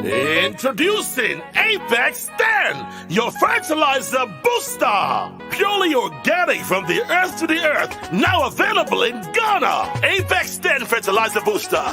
Introducing Apex 10, your fertilizer booster. Purely organic from the earth to the earth. Now available in Ghana. Apex 10 fertilizer booster.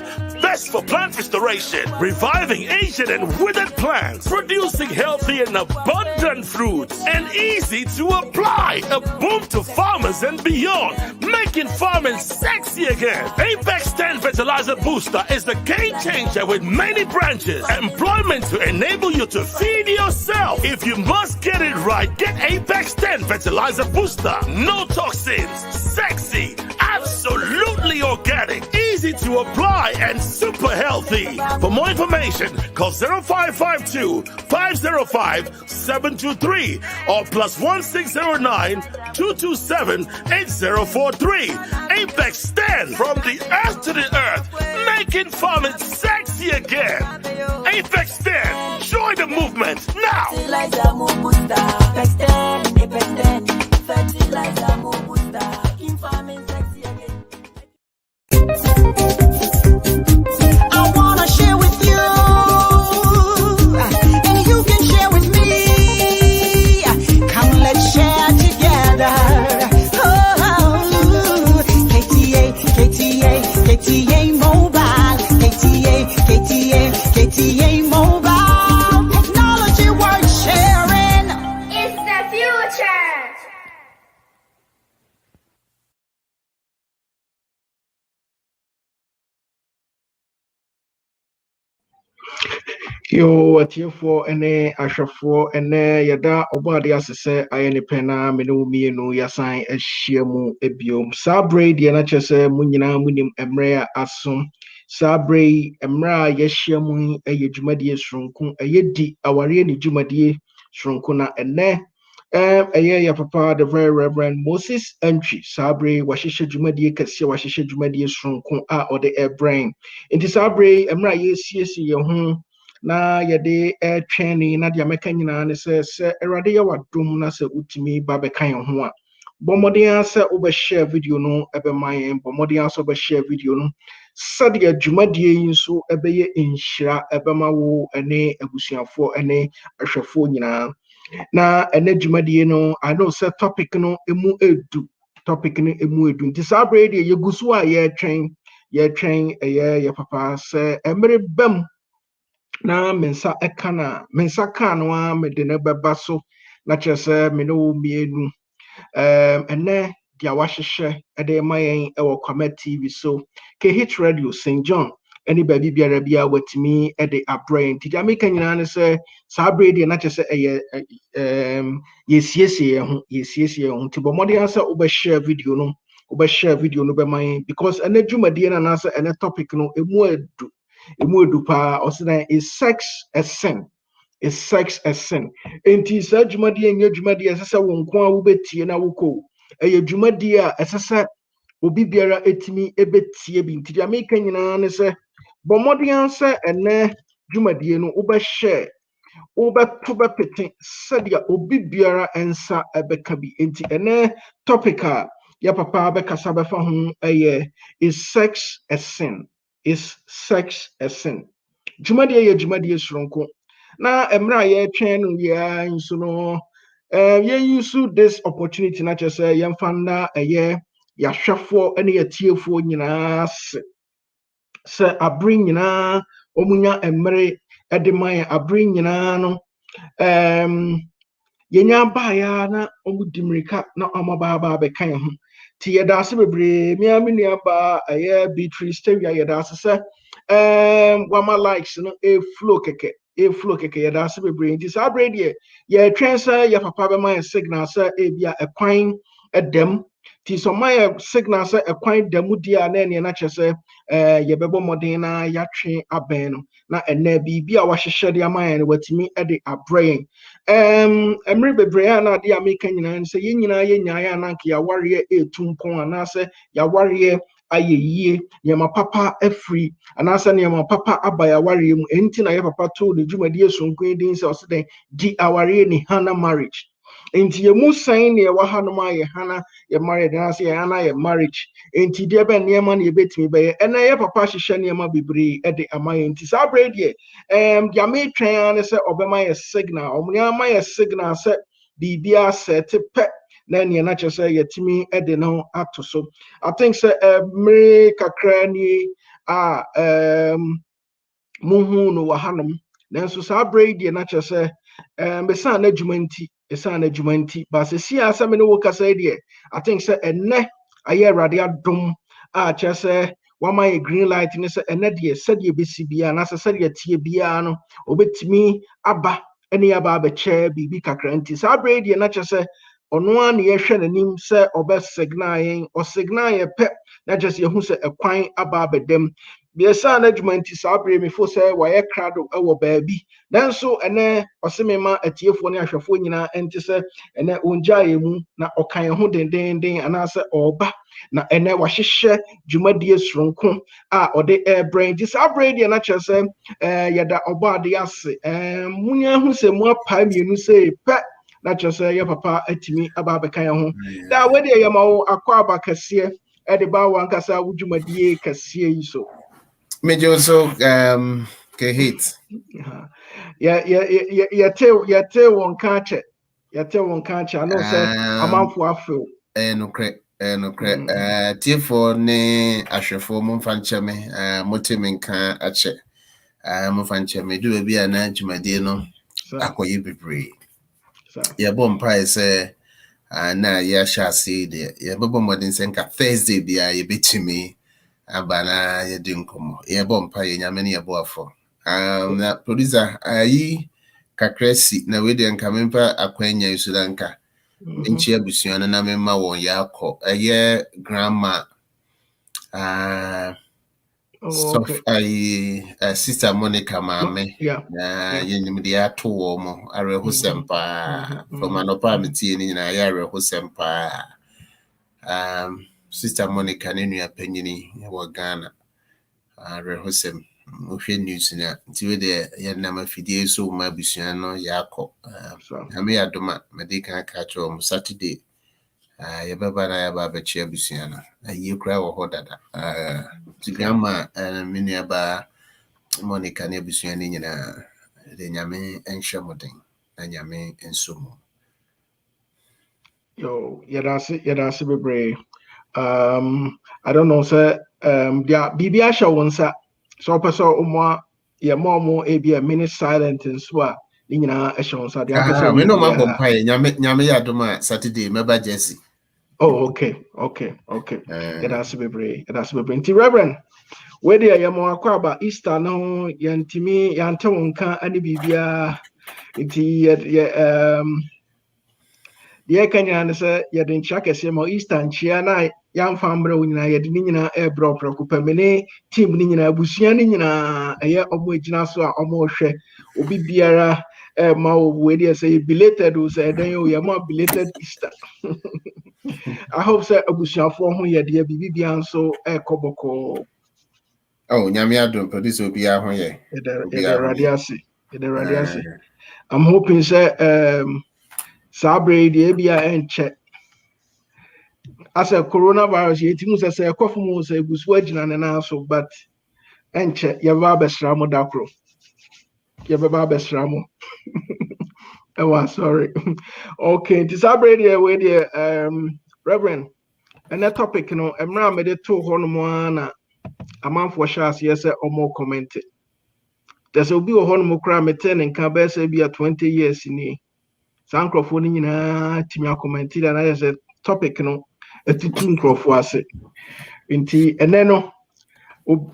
Best for plant restoration, reviving ancient and withered plants, producing healthy and abundant fruits, and easy to apply. A boom to farmers and beyond, making farming sexy again. Apex 10 fertilizer booster is the game changer with many branches. Employment to enable you to feed yourself. If you must get it right, get Apex 10 fertilizer booster. No toxins, sexy, absolutely organic, easy to apply, and super healthy. For more information, call 0552 505 723 or +1609 227 8043. Apex 10, from the earth to the earth, making farming sexy again. Apex 10, join the movement now. Fertilizer move booster, in farming sexy again. I wanna share with you, and you can share with me. Come, let's share together. Oh, KTA Mobile, KTA Mobile. Technology worth sharing. It's the future. Yo, what you for any ashafo and yada obadi asese ayene pena menu mienu yasan ehyiemu ebiom sabre de na chese munyina munim emre asom sabre emra yehyiemu eyedwumade sronko eyedi aware ni dwumade sronko na ene ya papa the very reverend Moses Antwi sabre wahihye dwumade kase wahihye dwumade sronko a ode ebrain inti sabre emra yesiesie ye ho na yede twene na de ameka nyina ne se erade ya wadom na se utimi ba be kan ho a bomodin se oba share video no ebe man bomodin so ba share video no sade adwumadie yinso ebe ye inhira ebe ma wo ene abusuafo ene ahwefo nyina na ene adwumadie no I know se topic no emu edu nti sabre de yegusu a ye twen ye papa se emre bam na mensa ekana mensa kanwa medene beba so na chese me no mienu ene dia wahehye ede mayen ewo Kwamet TV so ke hit radio St John any baby biara bia watimi ede abrain ti Jamaica nyina ne se sabre de na chese yesiesie ho ti bomode asa oba share video no be mayen because ene dwumade na se ene topic no emu edupa osina is sex a sin enti sa dwumade enye dwumade asesa wonko a wo betie na woko eye dwumade a asesa obi biara etimi ebetie bi nti America nyina ne se bomode ansa ene dwumade no wo be share wo beto bepete sadia obi biara ensa ebeka bi enti ene topic a ya papa bekasa befa ho is sex a sin. Is sex a sin? Jumadi sronko. Na emra ye twen no ya nso no ye use this opportunity na just say yemfanda ya hwefo ene ya tiefo nyina se abring nyina omunya emre edeman abring nyina no yenya ba ya na omudimirika na omaba be kan ho ti yeda se bebre mi aminu aba Beatrice tewia yeda se wama likes no flow keke yeda se bebre nti sa brede ye twensa ya papa be my signal say bia ekwan edem ti so my signal say ekwan demu dia na ene na chese ye bebo modern na ya twe aben no na ene bibia wahehye de amaye no watimi ede abrain emre bebre na de America nyina se ye nyina ye nyaaya na nke ya ware etumpon anase ya ware ayeyie yema papa afri anase ne yema papa abaya ware mu enti na ye papa to de dwumadi esonko din se oseden di aware ni hana marriage Inti ye mu sign ye wa hanoma ye hana ye married na say hana ye marriage. Inti de be niema na ye betimi be ye. Ena ye papa hihye niema bebre e de ama ye. Inti sa bread ye dia me twen an say obema ye signal. Omni ama ye signal say bibia set pe na ne na che say yetimi e de no ato so. I think say me kakra ni muhu no wa hanom. Nanso sa bread ye na che say besan na dwumanti esan na dwumanti ba se si asem ne wo kasa de I think say enne aye rade adom a che say wama ye green light ne say enne de said ye besi bia na said ye tie bia no obetimi aba ene aba ba che bibi kakra nti sa bread ye na che say ono an ye hwe nanim say obe signal yen o signal ye pe na just ye hu say ekwan aba bedem biasa na adwumanti sa bread me fo say waye krado e wo baabi nanso ene osemema atiefo ne ahwefo nyina ente se ene onja emu na okan ho dendenden anase oba na ene wahyehyɛ dwumadie soronko a ode brain this brain na kyerɛ yɛda ɔbɔ ade ase munya hu sɛ mu apa mienu sɛ pɛ na kyerɛ sɛ yɛ papa atimi aba abɛka yɛ ho da wede yɛ ma wo akɔ aba kɛseɛ ɛde ba wankasa wo dwumadie kɛseɛ yi so Major also hit. Yɛte wɔn ka kyɛ I know sɛ amanfo afew nokre tiefo ne ahwefo mo mfa nkyɛ me mote me nka akyɛ mo mfa nkyɛ me du bi ana dwumadie no akɔyɛ bebree yɛbɔ mpae sɛ na yɛahyɛ ase deɛ yɛbɛbɔ mmɔden sɛ nka Thursday bia yɛbɛtumi aba na yɛde nkɔmmɔ yɛbɔ mpae nyame ne yɛbɔ afɔ na producer ayi kakra si na we de nka mempa akwanya isulanka nchi abusua na memma won yakɔ ɛyɛ grandma soft sister Monica maame na yenim de ato wo mo areho sempa from anopa metie ni nyina ya areho sempa sister Monica ne nua panyini wo Ghana areho sem ohwe news na nti we de ye na mafidie so ma abusua no yakɔ ame yadoma medika ka cho mo Saturday yɛbɛba na yɛba abɛkyɛ abusua no ayie kura wɔ hɔ dada grandma me nuaba Monica ne abusua no nyinaa de nyame nhyɛ moden na nyame nso mu yo yɛdase bebree I don't know sɛ dia biribi ahyɛ wo nsa sɛ wopɛ sɛ ɔmoa yɛma ɔmo ebi a minute silent nso a ne nyinaa ɛhyɛ wo nsa deɛ wopɛ sɛ me no mabɔ mpae nyame yɛ adom a Saturday mɛba Jersey. okay yɛdase bebree nti Reverend wede yɛma akɔ aba Easter no yɛntimi yɛante wo nka ane biribiaa nti deɛ ɛka nyinaa ne sɛ yɛde nkyia kɛseɛ ma Easter nkyia na yɛamfa mmerɛ wo nyinaa yɛde ne nyinaa ɛbrɛ prɛko pɛ me ne team ne nyinaa abusua ne nyinaa ɛyɛ ɔmo agyina so a ɔmo hwɛ obi biara ma wo wei deɛ sɛ yɛ belated o sɛ ɛdɛn o yɛma belated Easter I hope sɛ abusuafoɔ ho yɛdeɛ biribi bia nso ɛkɔ bɔkɔɔ nyame adom producer obiara ho yɛ yɛde rade ase I'm hoping sɛ Sabre the ABI and check. As a coronavirus, you think say a coffee moon say was wedging and also, but and check your Babesramo Dacro. Your Babesramo. Oh, sorry. Okay, this Sabre the way the Reverend. And that topic, you know, I'm made it 2 hormone a month for shots, yes, or more commented. There's a be a hormone crime at 10 and can be a 20 years in a Sankrofo ni nyinaa timi akommenti na na say topic no atutu nkrofo ase nti ene no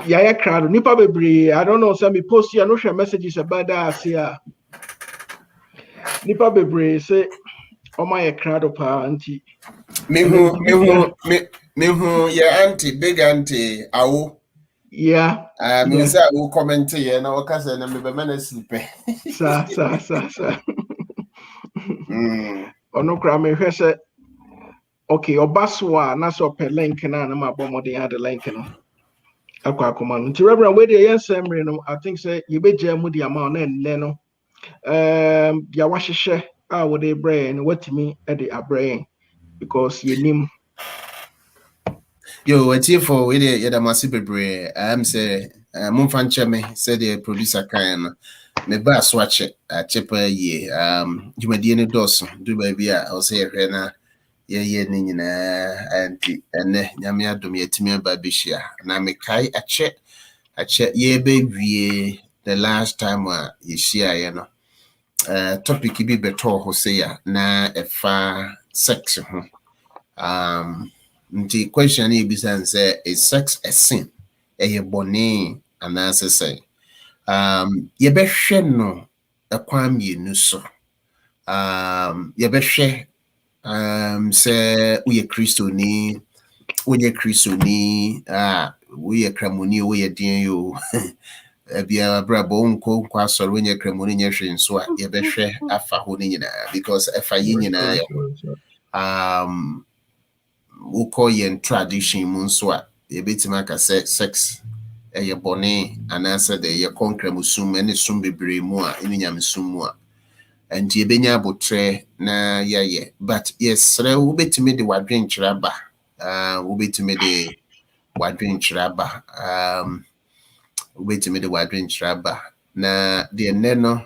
yaya crowd nipa bebree I don't know say me post ya no hwe messages about that ase a nipa bebree say o my crowd pa nti me hu ya auntie big auntie awo me say awo comment ye na o ka say na me be na sleep sa ono kra me hwe say okay obaso a na so pe link na na mabɔ modern add link no akwa akoma nti Reverend we dey yensɛmre no I think say you be jam mu di amount na nne no dia wahyehyɛ What they brain, what me at the brain, because you name. Yo, what's here for with the massive bebre? I'm say, Mumfan Cheme said the producer can. Me ba swatch it a chepa ye. You may dear Dawson, do baby. I'll say, Rena, ye, Nina, Antwi, and Yamia Domiatimia Babishia. And I me kai a check, ye baby, the last time you share, you know. Topic be better, Hosea, na a far sex. The question is sex a sin? A bone and answer say. Ye be no a kwam ye nuso. Ye be say we a Christo ni, we a cramoni, we a dear you. Bia brabo nko kwa soro when ye kremoni nye hwe nso a ye behwe afa ho ni nyina because afa yi nyina ye wokɔ yɛn tradition mu nso a yɛbɛtumi aka sɛ sex ɛyɛ bɔne anaasɛ de yɛ kɔnkramusum ɛne som bebree mu a ɛne nyamesum mu a ɛnti yɛbɛnya abotrɛ na yɛyɛ but yɛsrɛ wobɛtumi de wadwenkyerɛ aba wobɛtumi de wadwenkyerɛ aba wobɛtumi de wadwenkyerɛ aba na deɛ nnɛ no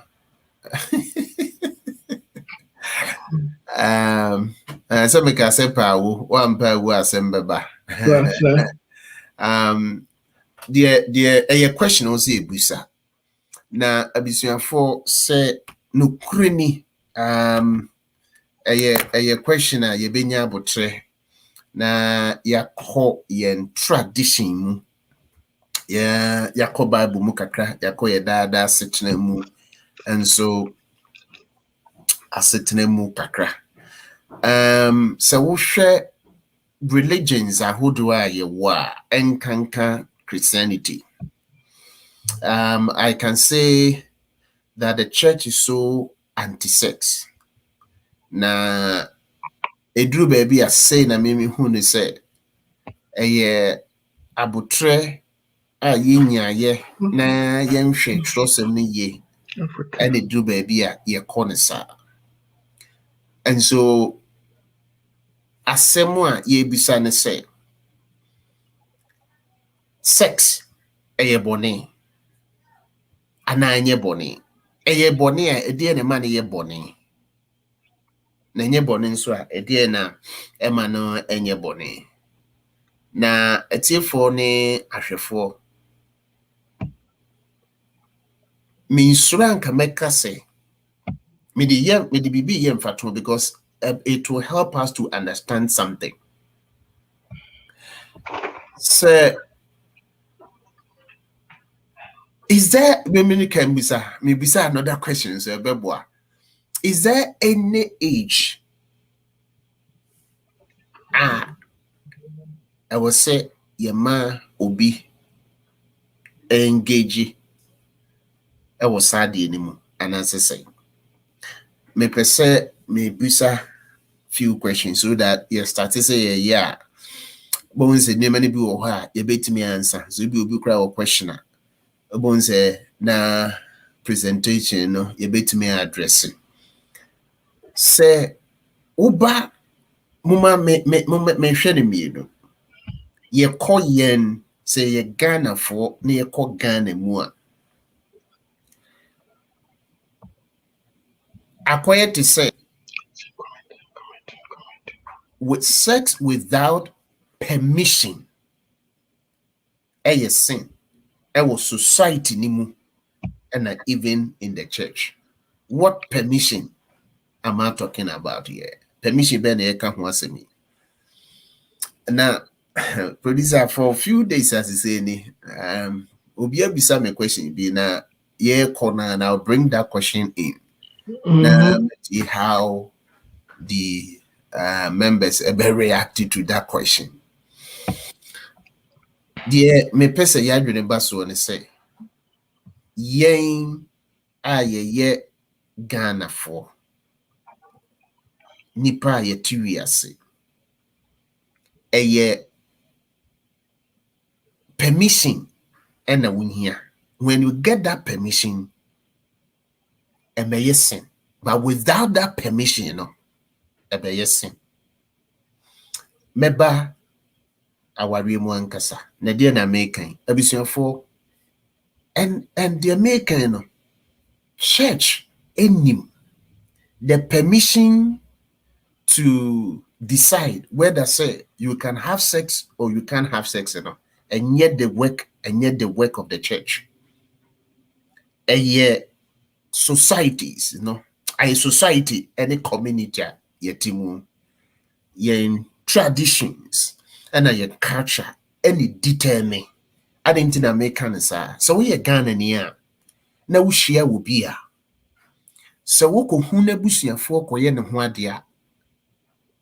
sɛ meka sɛ paawo wampa awu asɛm bɛba deɛ ɛyɛ question wo sɛ ɛbusa na abusuafoɔ sɛ nokure ni ɛyɛ question a yɛbɛnya abotrɛ na yɛakɔ yɛn tradition mu yɛakɔ Bible mu kakra yɛakɔ yɛ daadaa asetena mu nso asetena mu kakra sɛ wohwɛ religions ahodoɔ a yɛwɔ a ɛnkanka Christianity I can say that the church is so anti-sex na eduru baabi a say na mimi hu ne sɛ ɛyɛ abotrɛ a yɛnyaayɛ na yɛnhwɛ twerɛsɛm no yie ɛne eduru baabi a yɛkɔ ne saa and so asɛm a yɛbisa ne sɛ sex ɛyɛ bɔne anaa nyɛ bɔne ɛyɛ bɔne a ɛdeɛ ne ma no yɛ bɔne na nyɛ bɔne nso a ɛdeɛ na ɛma no ɛnyɛ bɔne na atiefoɔ ne ahwɛfoɔ mensuro anka mɛka sɛ mede bibi yɛ mfato because it will help us to understand something. So, is there maybe another question, sir? Is there any age? I will say your man obi engage. I was sad anymore, and as I say, me per se me bisa few questions so that you start to say yeah. But when say name any be or you bet me answer. So you be cry or questioner. But say na presentation no you bet me addressing. Say uba muma me hwede me no. Ye call yen say ye Ghana for na ye call Ghana mu a. Acquired to say with sex without permission a sin was society nimu and even in the church. What permission am I talking about here? Permission ben me. Now producer for a few days as he say Obia bisa me question be na corner and I'll bring that question in. Now see how the members ever reacted to that question. Deɛ mepɛ sɛ yɛadwene ba soɔ ne sɛ yɛn a yɛyɛ Ghanafoɔ nipa a yɛte wiase ɛyɛ permission ɛna wohia. When you get that permission ɛmɛyɛ sin But without that permission, you know, ebe yesin. Meba awari mu ankasa. Na dia na mekan. Abusuafo and the American, you know, church enim the permission to decide whether say you can have sex or you can't have sex, you know, and yet the work of the church. And yet societies, you know, a society, any community, yetimu, yen traditions, and a culture, any determine. I didn't American say. So we are Ghana near. Now we share will be a. So woko hune busuafo koye ne ho ade a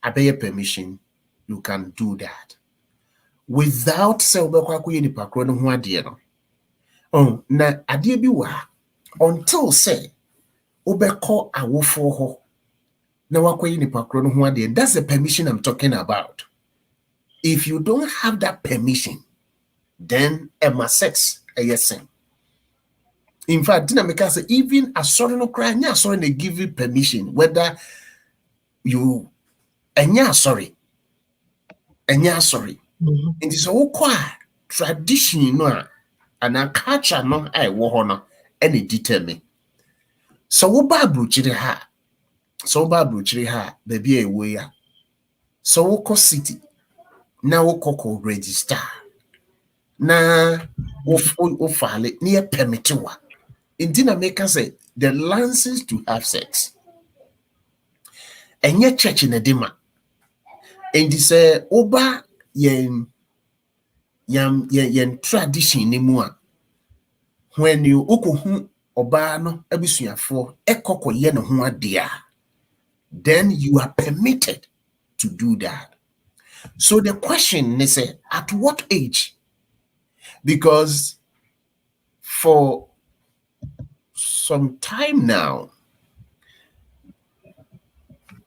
abeye permission, you can do that without say obekwa koye ni pakro ne ho ade no. Oh, na ade bi wa until say obekọ awofo ho na wakoye ni pakro ne ho ade. That's the permission I'm talking about. If you don't have that permission, then a sex a yes. In fact, dynamic say even a sorry no cry, nya sorry they give you permission whether you sorry. It is all quite tradition no and a culture no I wo no any determine. So wo ba bruchiri ha. Baby a way. So wo ko city. Na wo ko register. Na wo file near permitiwa. In America say the license to have sex. And yet church in a dema. And they say oba yen tradition ni mua. When you okohu oba no abisuafo ekoko ye no ho adea, then you are permitted to do that. So the question is at what age? Because for some time now,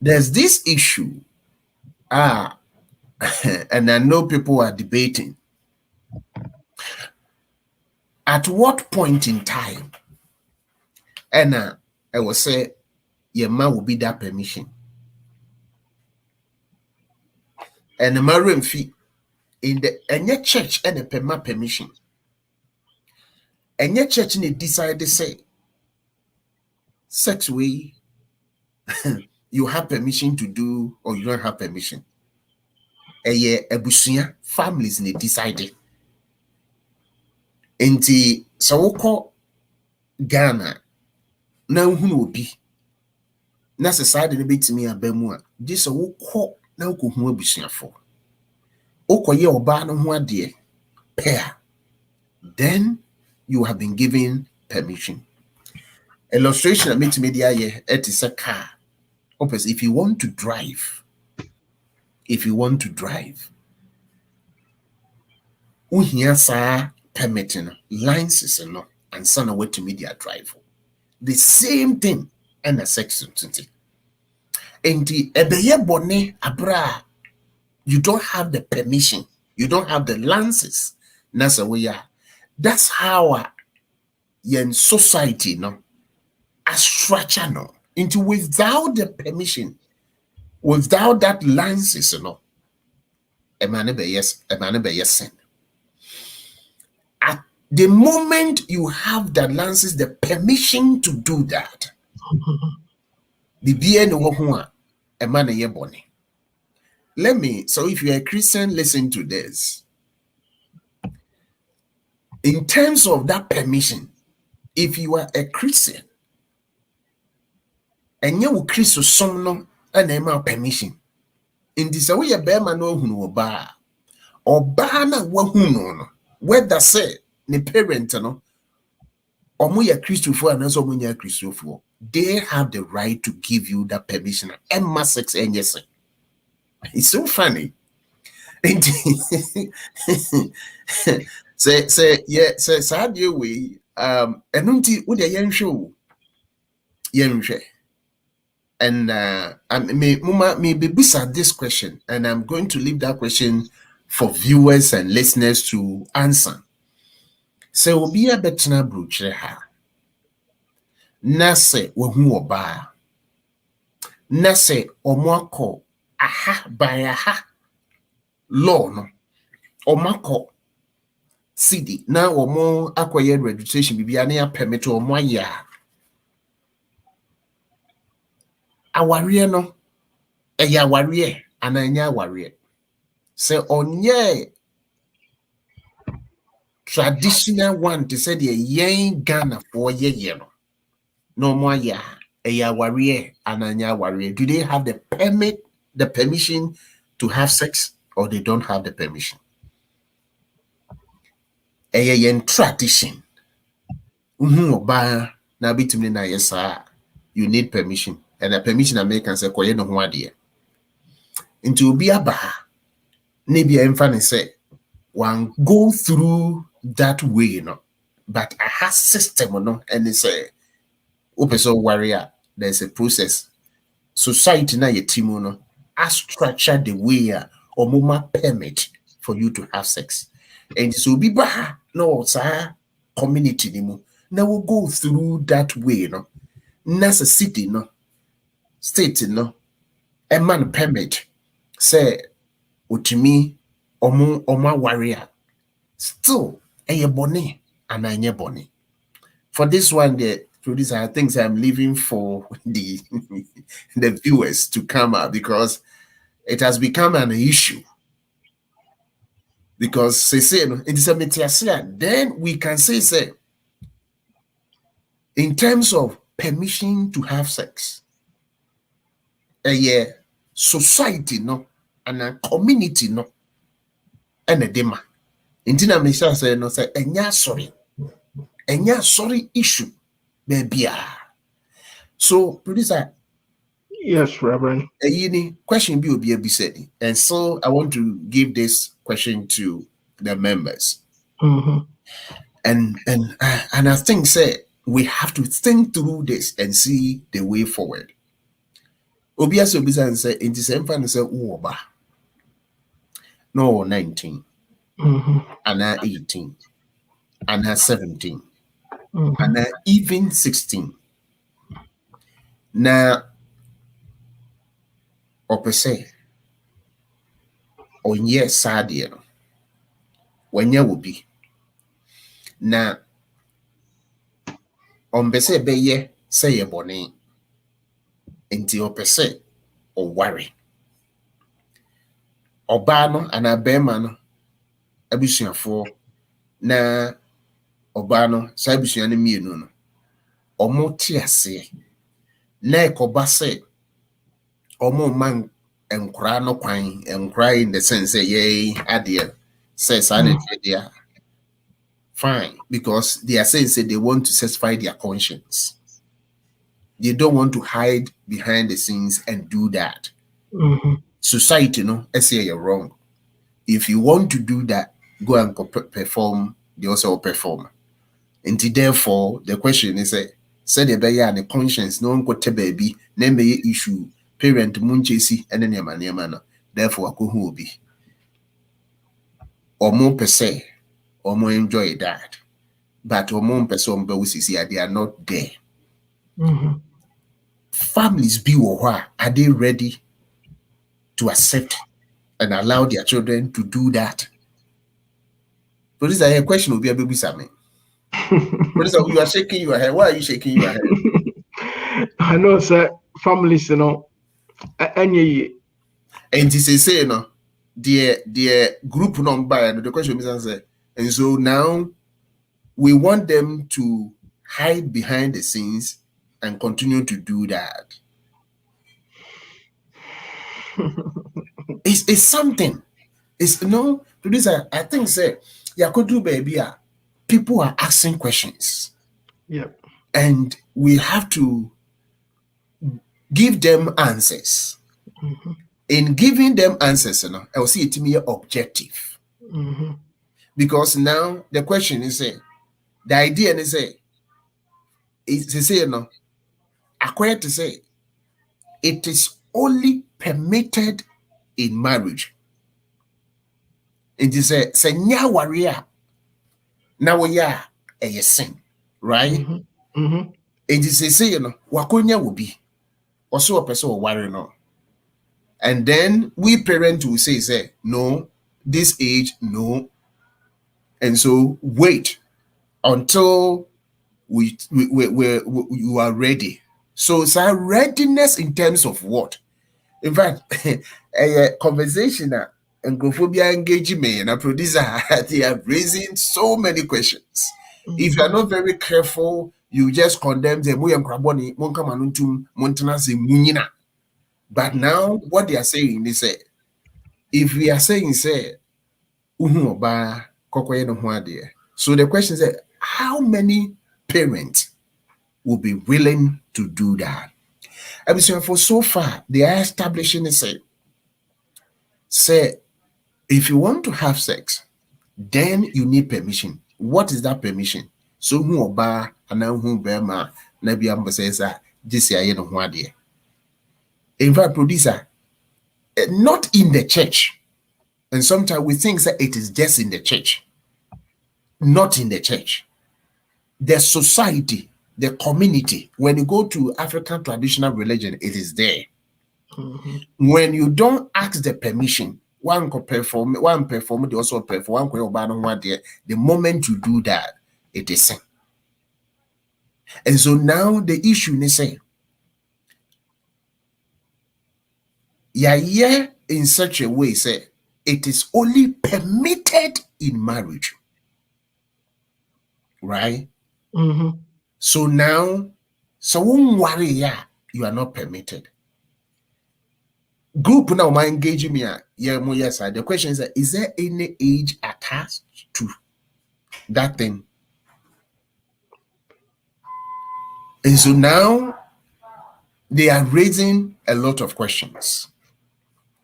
there's this issue. And I know people are debating. At what point in time? And I will say, your man will be that permission. And the marrying fee in the any church and the permission. And your church in decide to say, sex way you have permission to do or you don't have permission. Ebusuya families need decided. Enti so woko Ghana na hu obi na society ne betimi abamu a di so woko na woko hu abusuafo okoye oba no ho ade pair, then you have been given permission. Illustration meet media here it is a car. If you want to drive, uhia sa permitting licenses no and sana way to media drive. The same thing and a section 20. And the ebeye bone abra, you don't have the permission, you don't have the licenses. That's way. That's how in society no a structure no into without the permission, without that license no. A man be yes. At the moment you have the license, the permission to do that, the BN a man a bonnie. Let me, so if you're a Christian, listen to this. In terms of that permission, if you are a Christian, and you will Christ some no and permission. In this way, a bear man no who ba or bana no whether say the parent no or mo ya Christopher and also mo ya Christopher, they have the right to give you that permission. And sex and yes, it's so funny. say sad you way and unti would a young show and me be beside this question, and I'm going to leave that question for viewers and listeners to answer. So we'll be a better brooch ha. Na se wo hu oba Nase omwako aha by aha law no omako city na omo akoye registration bibia na ya permit omo ya aware no eya aware ananya aware se onye traditional one to say the yen Ghana for ye no more ya eya aware ananya aware. Do they have the permission to have sex, or they don't have the permission? Eya yen tradition oba na bitimi na yesa, you need permission, and the permission American say koye no ho ade into obi aba na bia emfa say one go through that way, you know, but I have system, you know, and it's a warrior. There's a process. Society na your team, you know, I structure the way or moma permit for you to have sex, and so be bah no sir community anymore. Now we'll go through that way, you know. Nasa city, no state, no a man permit say utimi omo warrior. Still, a bonnet and a bonnet. For this one, the producer, I think I'm leaving for the viewers to come out because it has become an issue. Because say it is a metiasia, then we can say in terms of permission to have sex, a society no and a community no and a dema. Intina Misha say no say enya sorry issue baby. So producer, yes, Reverend. A question be said, and so I want to give this question to the members. And I think we have to think through this and see the way forward. Obias Obisan say in the same fan say Uoba. No 19. And 18. And 17. And even 16. Now opese onye sadie no wanya will be na ombese beye say ye bone enti opese o worry oba no ana bema no abusuafo na oba no sa abusua no mienu no omo tiase na ekoba se omo man enkura no kwan enkura in the sense ye adie says there fine, because they are saying they want to satisfy their conscience. They don't want to hide behind the scenes and do that. Society, no, I say you're wrong. If you want to do that, go and perform. They also perform. And therefore, the question is, say the baby and the conscience, no one got a baby, name the issue, parent munchesi, and then your man. Therefore, I go be. Or more per se, or more enjoy that. But or more person they are not there. Families be or are they ready to accept and allow their children to do that? So this is a question will be a baby Sammy. You are shaking your head. Why are you shaking your head? I know, sir. Families, you know, and this say, you know, the group number and the question is answered. And so now we want them to hide behind the scenes and continue to do that. It's something. It's no producer. I think Yakodu baby, people are asking questions. Yeah. And we have to give them answers. In giving them answers, you know, I will see it to be objective. Because now the question is the idea is you know, according to say it is only permitted in marriage. It is a nya warrior. Now we are a sin, right? It is a say, you know, wakonya will be. also a person will worry no. And then we parents will say, no, this age, no. And so wait until you are ready. So it's a readiness in terms of what? In fact, a conversation and Grophobia engaging me and a producer, they are raising so many questions. If you are not very careful, you just condemn them. But now what they are saying is if we are saying so the question is how many parents will be willing to do that? I mean, so for so far they are establishing say if you want to have sex, then you need permission. What is that permission? So who oba and who bema na bi am says this year no ho ade. In fact, producer, not in the church. And sometimes we think that it is just in the church. Not in the church. The society, the community, when you go to African traditional religion, it is there. When you don't ask the permission, one perform, they also perform, the moment you do that, it is sin. And so now the issue is saying, yeah, in such a way, say it is only permitted in marriage. Right? So now, so won't worry, you are not permitted. Group now my engaging me. Yes, the question is there any age attached to that thing? And so now they are raising a lot of questions.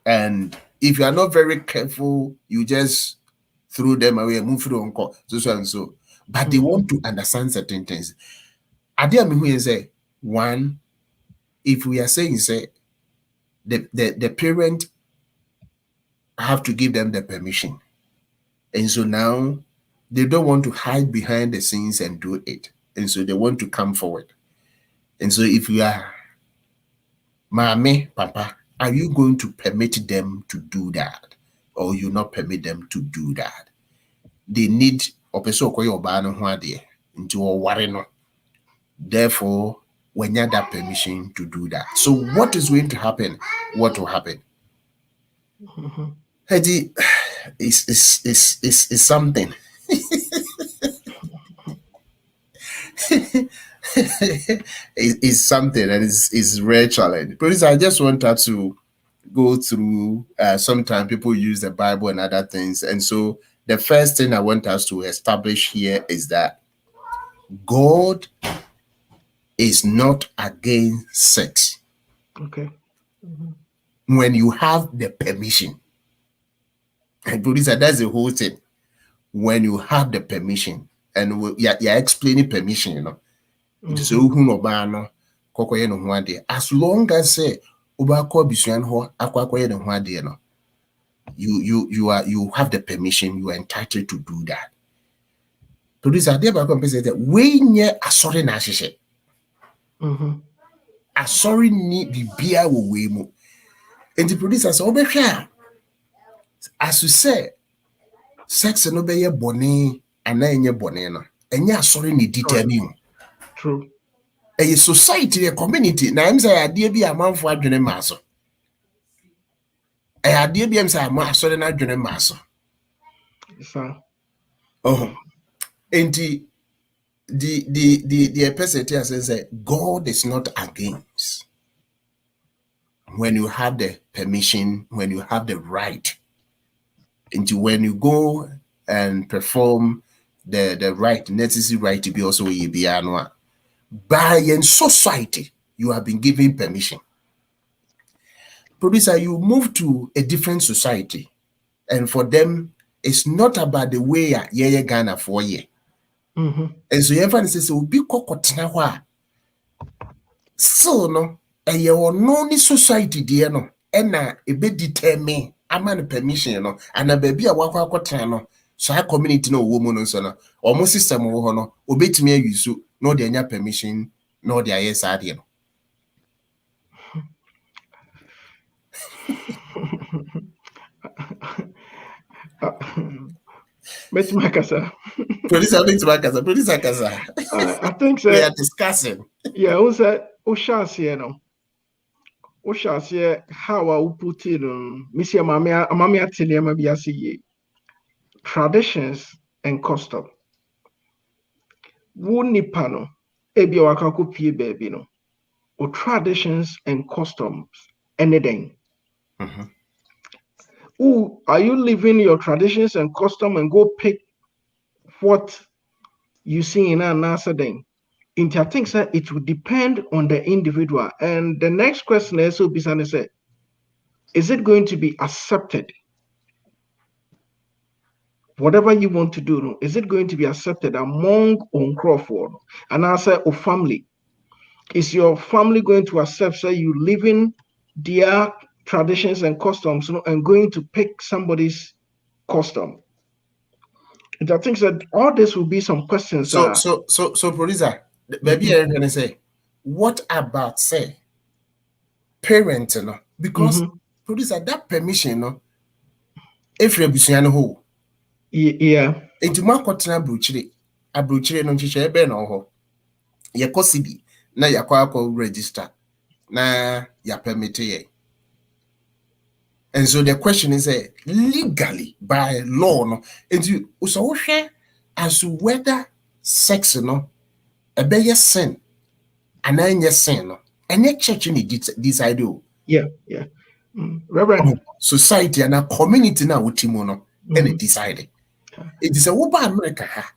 And if you are not very careful, you just throw them away and move through on call. So and so. But they want to understand certain things. Adia me say one, if we are saying say the parent have to give them the permission. And so now they don't want to hide behind the scenes and do it. And so they want to come forward. And so if you are Mame, Papa, are you going to permit them to do that? Or you not permit them to do that? They need therefore when you have that permission to do that. So what is going to happen? What will happen? Hedi is something. It's something that is rare challenge. But I just want her to go through. Sometimes people use the Bible and other things, and so the first thing I want us to establish here is that God is not against sex. Okay. When you have the permission, and producer, that's the whole thing. When you have the permission, and you're explaining permission, you know. So as long as say you have the permission, you are entitled to do that. Producer, they are compensate that we near a sorry nashe. A sorry need be beer we mo. And the producers over as you say, sex no be bonnet and then your bonnet, and ya sorry need determine. True. A society, a community, na I'm say idea be a man for adwene maso. A idea be am say ma sorry na adwene maso. So. Oh. And the person here says that God is not against when you have the permission, when you have the right, and when you go and perform the right, necessary right to be also a bianwa. By in society, you have been given permission. Producer, you move to a different society, and for them, it's not about the way you're Ghana for ye. And so everyone says, "Will be kokotna." So no, and you no society dear no, and a bit determine. I'm on permission, no, and a baby a wakwa so I community no woman on so almost system no, obey me use no the permission, no the yes idea. Miss Makasa. Producer Kasa. I think so. We are discussing. Yeah, who said Oshasi, no? Oshasi, how I put it on Missy Mamma Tinia Mabiasi traditions and custom. Wo nipa no, ebi wakako pie baby no, or traditions and customs, anything. Who are you living your traditions and custom and go pick what you see in an answer then? I think that it will depend on the individual. And the next question is, so Bisane said, is it going to be accepted? Whatever you want to do, is it going to be accepted among Crawford and answer or family? Is your family going to accept, say, you living their traditions and customs, and going to pick somebody's custom? And I think that all this will be some questions. So, producer, maybe I'm gonna say, what about say parent, because producer that permission, if you're busy who, yeah, it's more cotton abruchire no chiche ebe no ho. Ye kosibi na yakwa register na ya permit ye. And so the question is legally by law no, and you so share as to whether sex no a be sin and then yes sin no and yet church ni decide. Yeah. Reverend, society and a community na utimo no and it decided. It is a woba America ha.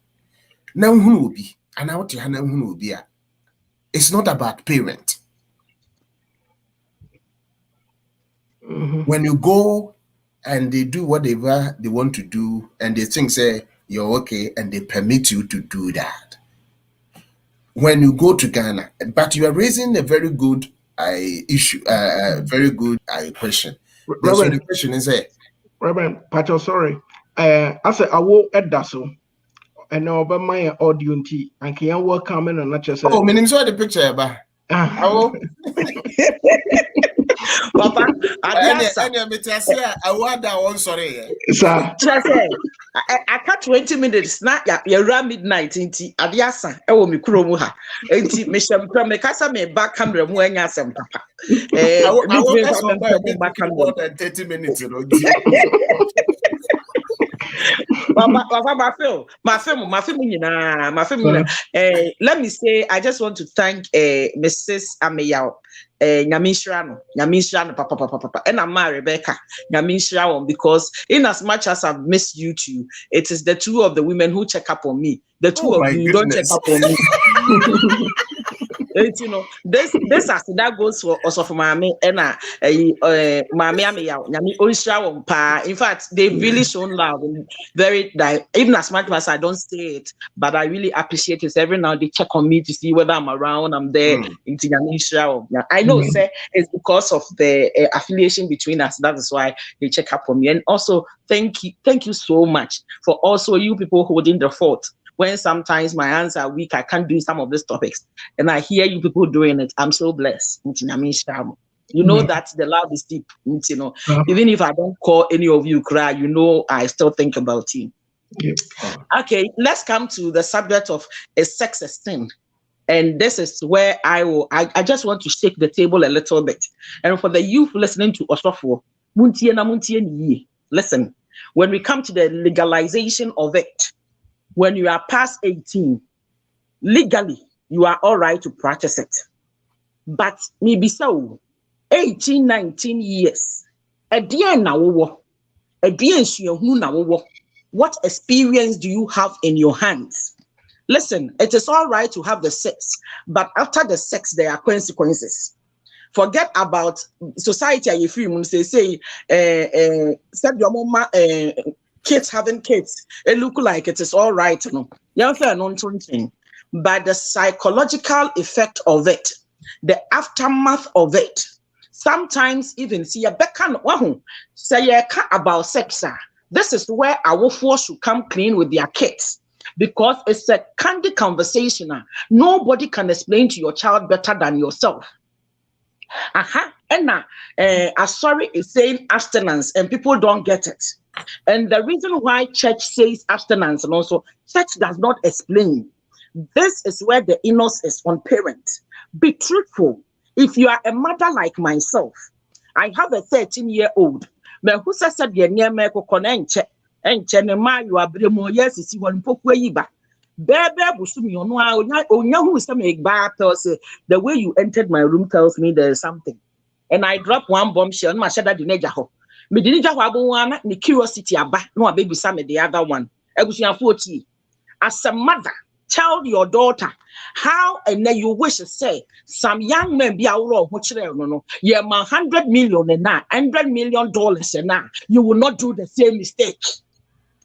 Now who will be and out here now who will be. It's not about parent. When you go and they do whatever they want to do and they think say you're okay and they permit you to do that. When you go to Ghana, but you are raising a very good issue, very good question. So the question is Reverend Pacho, sorry. I said I will add that so. And now about my audio and can you welcome and not just oh, meaning so the picture about oh Papa, I want that one sorry. Sir, I cut 20 minutes now. You're around midnight. Inti Adiasa, I will be Kuromuha. Inti Michelle Pramekasa me back camera when you some papa. I want back more than 30 minutes. My film. Let me say, I just want to thank Mrs. Ameyao. Nyamishrano, papa, and I'm married Rebecca, Nyamishrano, because in as much as I've missed you two, it is the two of the women who check up on me. The two of you don't check up on me. It's, this as that goes for also for Mami and Mami. In fact, they've really shown love and very even as much as I don't say it, but I really appreciate it. Every now they check on me to see whether I'm around, I'm there. I know, sir, it's because of the affiliation between us. That is why they check up on me. And also, thank you so much for also you people holding the fort. When sometimes my hands are weak, I can't do some of these topics. And I hear you people doing it. I'm so blessed. You know that the love is deep. Even if I don't call any of you cry, I still think about you. Yeah. Okay, let's come to the subject of a sex sin. And this is where I just want to shake the table a little bit. And for the youth listening to Osofo, listen, when we come to the legalization of it, when you are past 18, legally, you are all right to practice it. But maybe so, 18, 19 years, what experience do you have in your hands? Listen, it is all right to have the sex, but after the sex, there are consequences. Forget about society. If you say, said your mama, kids having kids, it look like it is all right, but the psychological effect of it, the aftermath of it, sometimes even see a bekan say about sex. This is where our force should come clean with their kids, because it's a candid conversation. Nobody can explain to your child better than yourself. Sorry is saying abstinence, and people don't get it. And the reason why church says abstinence, and also church does not explain. This is where the onus is on parents. Be truthful. If you are a mother like myself, I have a 13-year-old. Who says that you're near me, and Chenema, you are bremo, yes, you see one poke yiba. Bebe busumi ono who is make bad tells the way you entered my room tells me there is something. And I drop one bombshell, my shadow the nejaho. Me the nejaho ni curiosity aba, no baby some the other one. As a mother, tell your daughter how and then you wish to say some young men be out of no yeah, $100 million and now $100 million and now you will not do the same mistake.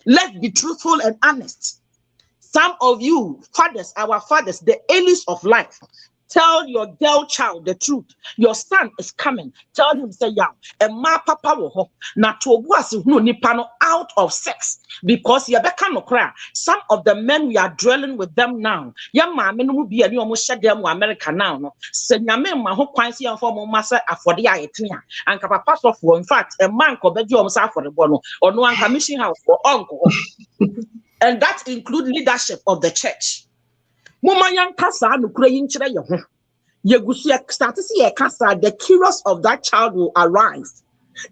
Let's be truthful and honest. Some of you fathers, our fathers, the enemies of life, tell your girl child the truth. Your son is coming. Tell him, say, yeah, and my papa will not to was no nipano out of sex because you no cry. Some of the men we are dwelling with them now. Young man will be a new almost shed them America now. No, send your men, my whole quincy and former master for the area. And papa for in fact, a man could beg you almost for the bono or no one commission house for uncle. And that includes leadership of the church. Mama yang kasa no kura yinchira ye ho. Yegusu start to see a kasa, the curious of that child will arise.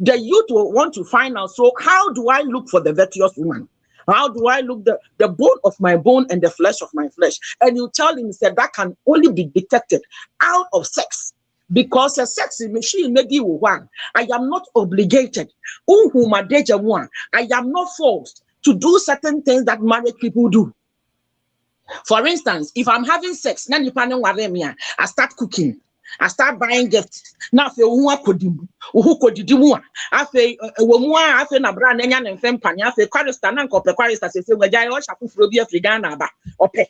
The youth will want to find out, so how do I look for the virtuous woman? How do I look the bone of my bone and the flesh of my flesh? And you tell him that can only be detected out of sex. Because a sexy machine may be one. I am not obligated. I am not forced to do certain things that married people do. For instance, if I'm having sex, I start cooking, I start buying gifts. Now, if you could do I say, I say, na brand and fempania, I say, Quaristan and Copper Quarista says, well, I also put Frobia Frigana, or pay.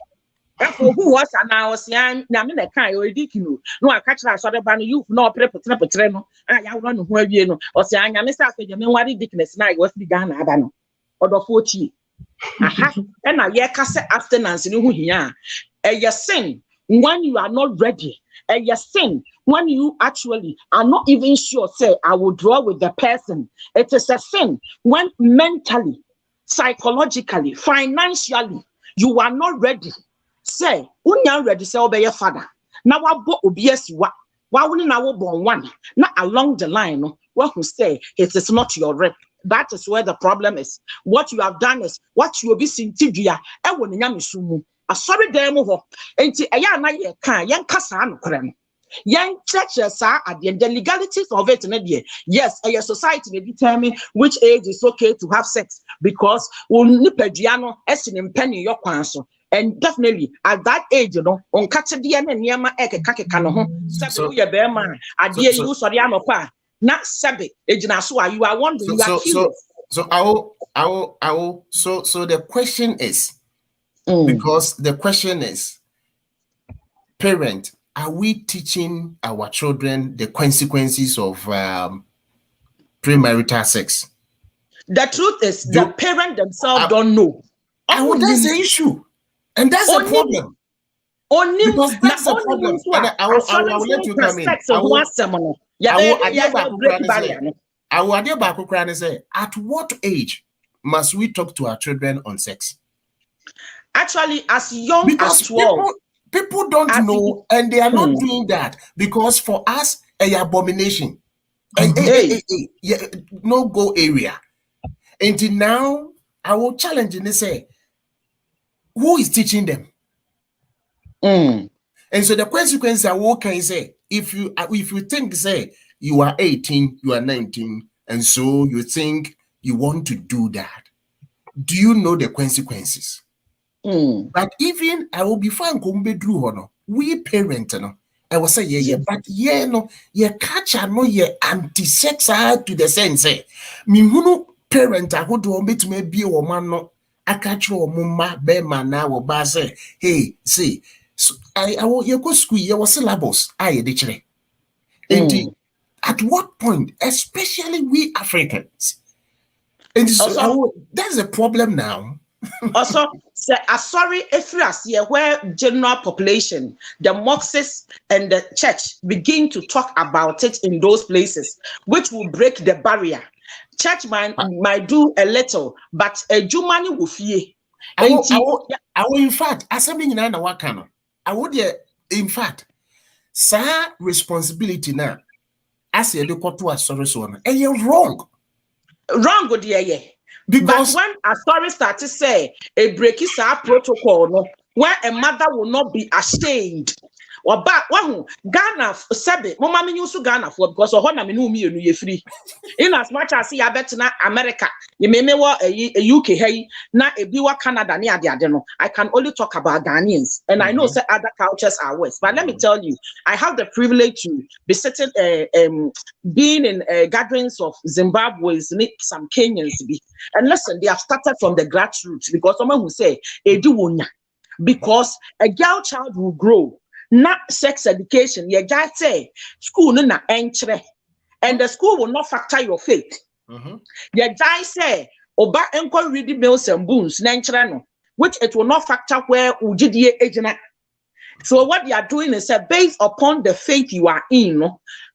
Who was an hour, Namina Kai or Dikinu? No, I catch that sort of banner you, no prepatreno. I run where you know, or say, I'm a say, you know what ridiculous night was the Ghana Abano or the 40. And I cast abstinence in who here. A sin when you are not ready. A sin when you actually are not even sure, say, I will draw with the person. It is a sin when mentally, psychologically, financially, you are not ready. Say, when you are ready, say, obey your father. Now, I bought obvious what? Why wouldn't I born one? Not along the line, what who say it is not your rep. That is where the problem is. What you have done is what you will be seeing. Tivia, I will nyamisumu. A sorry demo. Enti aya na ye kan yen kasa no krem. Yen churches are at the legalities of it. Yes, a society may determine which age is okay to have sex because unipegiano esin penny your kwanso. And definitely at that age, you know, on catch the end and yama eke kake kano. So you bear man, I dear you sorry pa. Not Sabi, you are wondering. So I will. So the question is, because the question is, parent, are we teaching our children the consequences of premarital sex? The truth is, the parent themselves don't know. That's the issue, and that's the problem. Because that's the problem. And I will let you come in. At what age must we talk to our children on sex? Actually, as young as 12. People don't know, and they are not doing that because for us, an abomination, no go area. Until now, I will challenge and say, who is teaching them? And so the consequences are what can say if you think say you are 18, you are 19, and so you think you want to do that, do you know the consequences? But even I will be fine we parent no I will say but no catch no anti-sex to the sense me hunu parent I would want me to be a man no I catch your mama be man now or say hey see. So I will go school, you was syllabus. And at what point, especially we Africans, and so that's the problem now. Also, say sorry if you are where general population, the mosques and the church begin to talk about it in those places, which will break the barrier. Church might do a little, but a Jumani will fear. I will, in fact, as something in another wakano. I would, in fact, sir, responsibility now. As you do to a sorry son, and you're wrong. Wrong, good yeah. Because but when a story starts to say a break is our protocol, no, where a mother will not be ashamed. Or back one Ghana Sabe, Mama use Ghana for because of Honor you free. In as much as I bet na America, you may me a UK hey, na a biwa Canada near the adeno. I can only talk about Ghanaians, and I know say other cultures are worse. But let me tell you, I have the privilege to be sitting being in gatherings of Zimbabweans, some Kenyans be. And listen, they have started from the grassroots because someone who say because a girl child will grow. Not sex education, you just say school na entry, and the school will not factor your faith. You just say oba enko reading mills and boons, no, which it will not factor where ujidie agent. So what you are doing is based upon the faith you are in,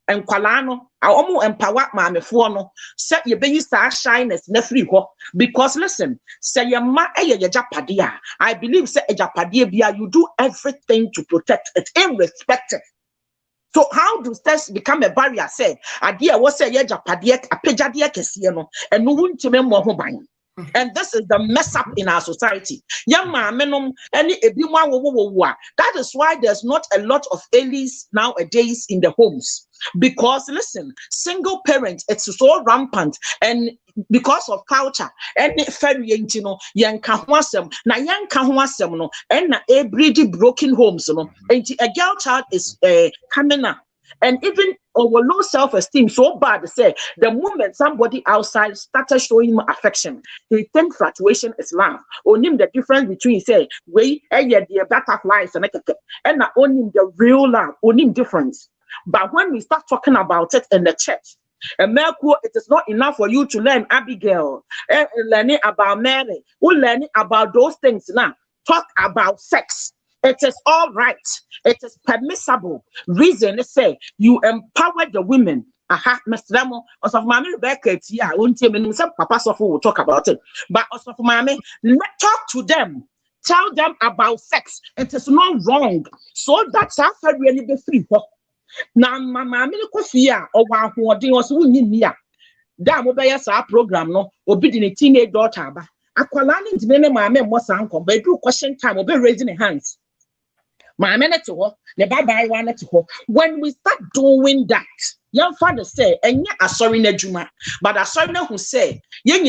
and kwalano I almost empower mame for no set your baby star shyness na free ho because listen say your ma japadia I believe say japadia bia you do everything to protect it irrespective. So how does this become a barrier? Say idea was say japadia apejadia kesiye no and no wuntime mo ho ban. And this is the mess up in our society. That is why there's not a lot of Ellis nowadays in the homes. Because listen, single parents, it's so rampant, and because of culture, and and every broken homes, and a girl child is coming up. And even our low self-esteem so bad to say the moment somebody outside started showing him affection, he think fluctuation is love. Only the difference between say we the butterflies and not only the real love, only difference. But when we start talking about it in the church, it is not enough for you to learn Abigail, learning about Mary, learning about those things now. Talk about sex. It is all right. It is permissible. Reason is say you empower the women. Mr. Ramo, also Mammy Rebecca, yeah, won't tell me some Papa Sofa will talk about it. But also Mammy, talk to them. Tell them about sex. It is not wrong. So that's how really be free. Now, Mamma, Kosia, or one who was winning me. That will be a program, no, or be a teenage daughter. Aqualani to many my men was uncle, but do question time will be raising hands. My minute to her, the bye one to her. When we start doing that, young father say, and yeah, a sorry Nejuma, but a sorry who say, young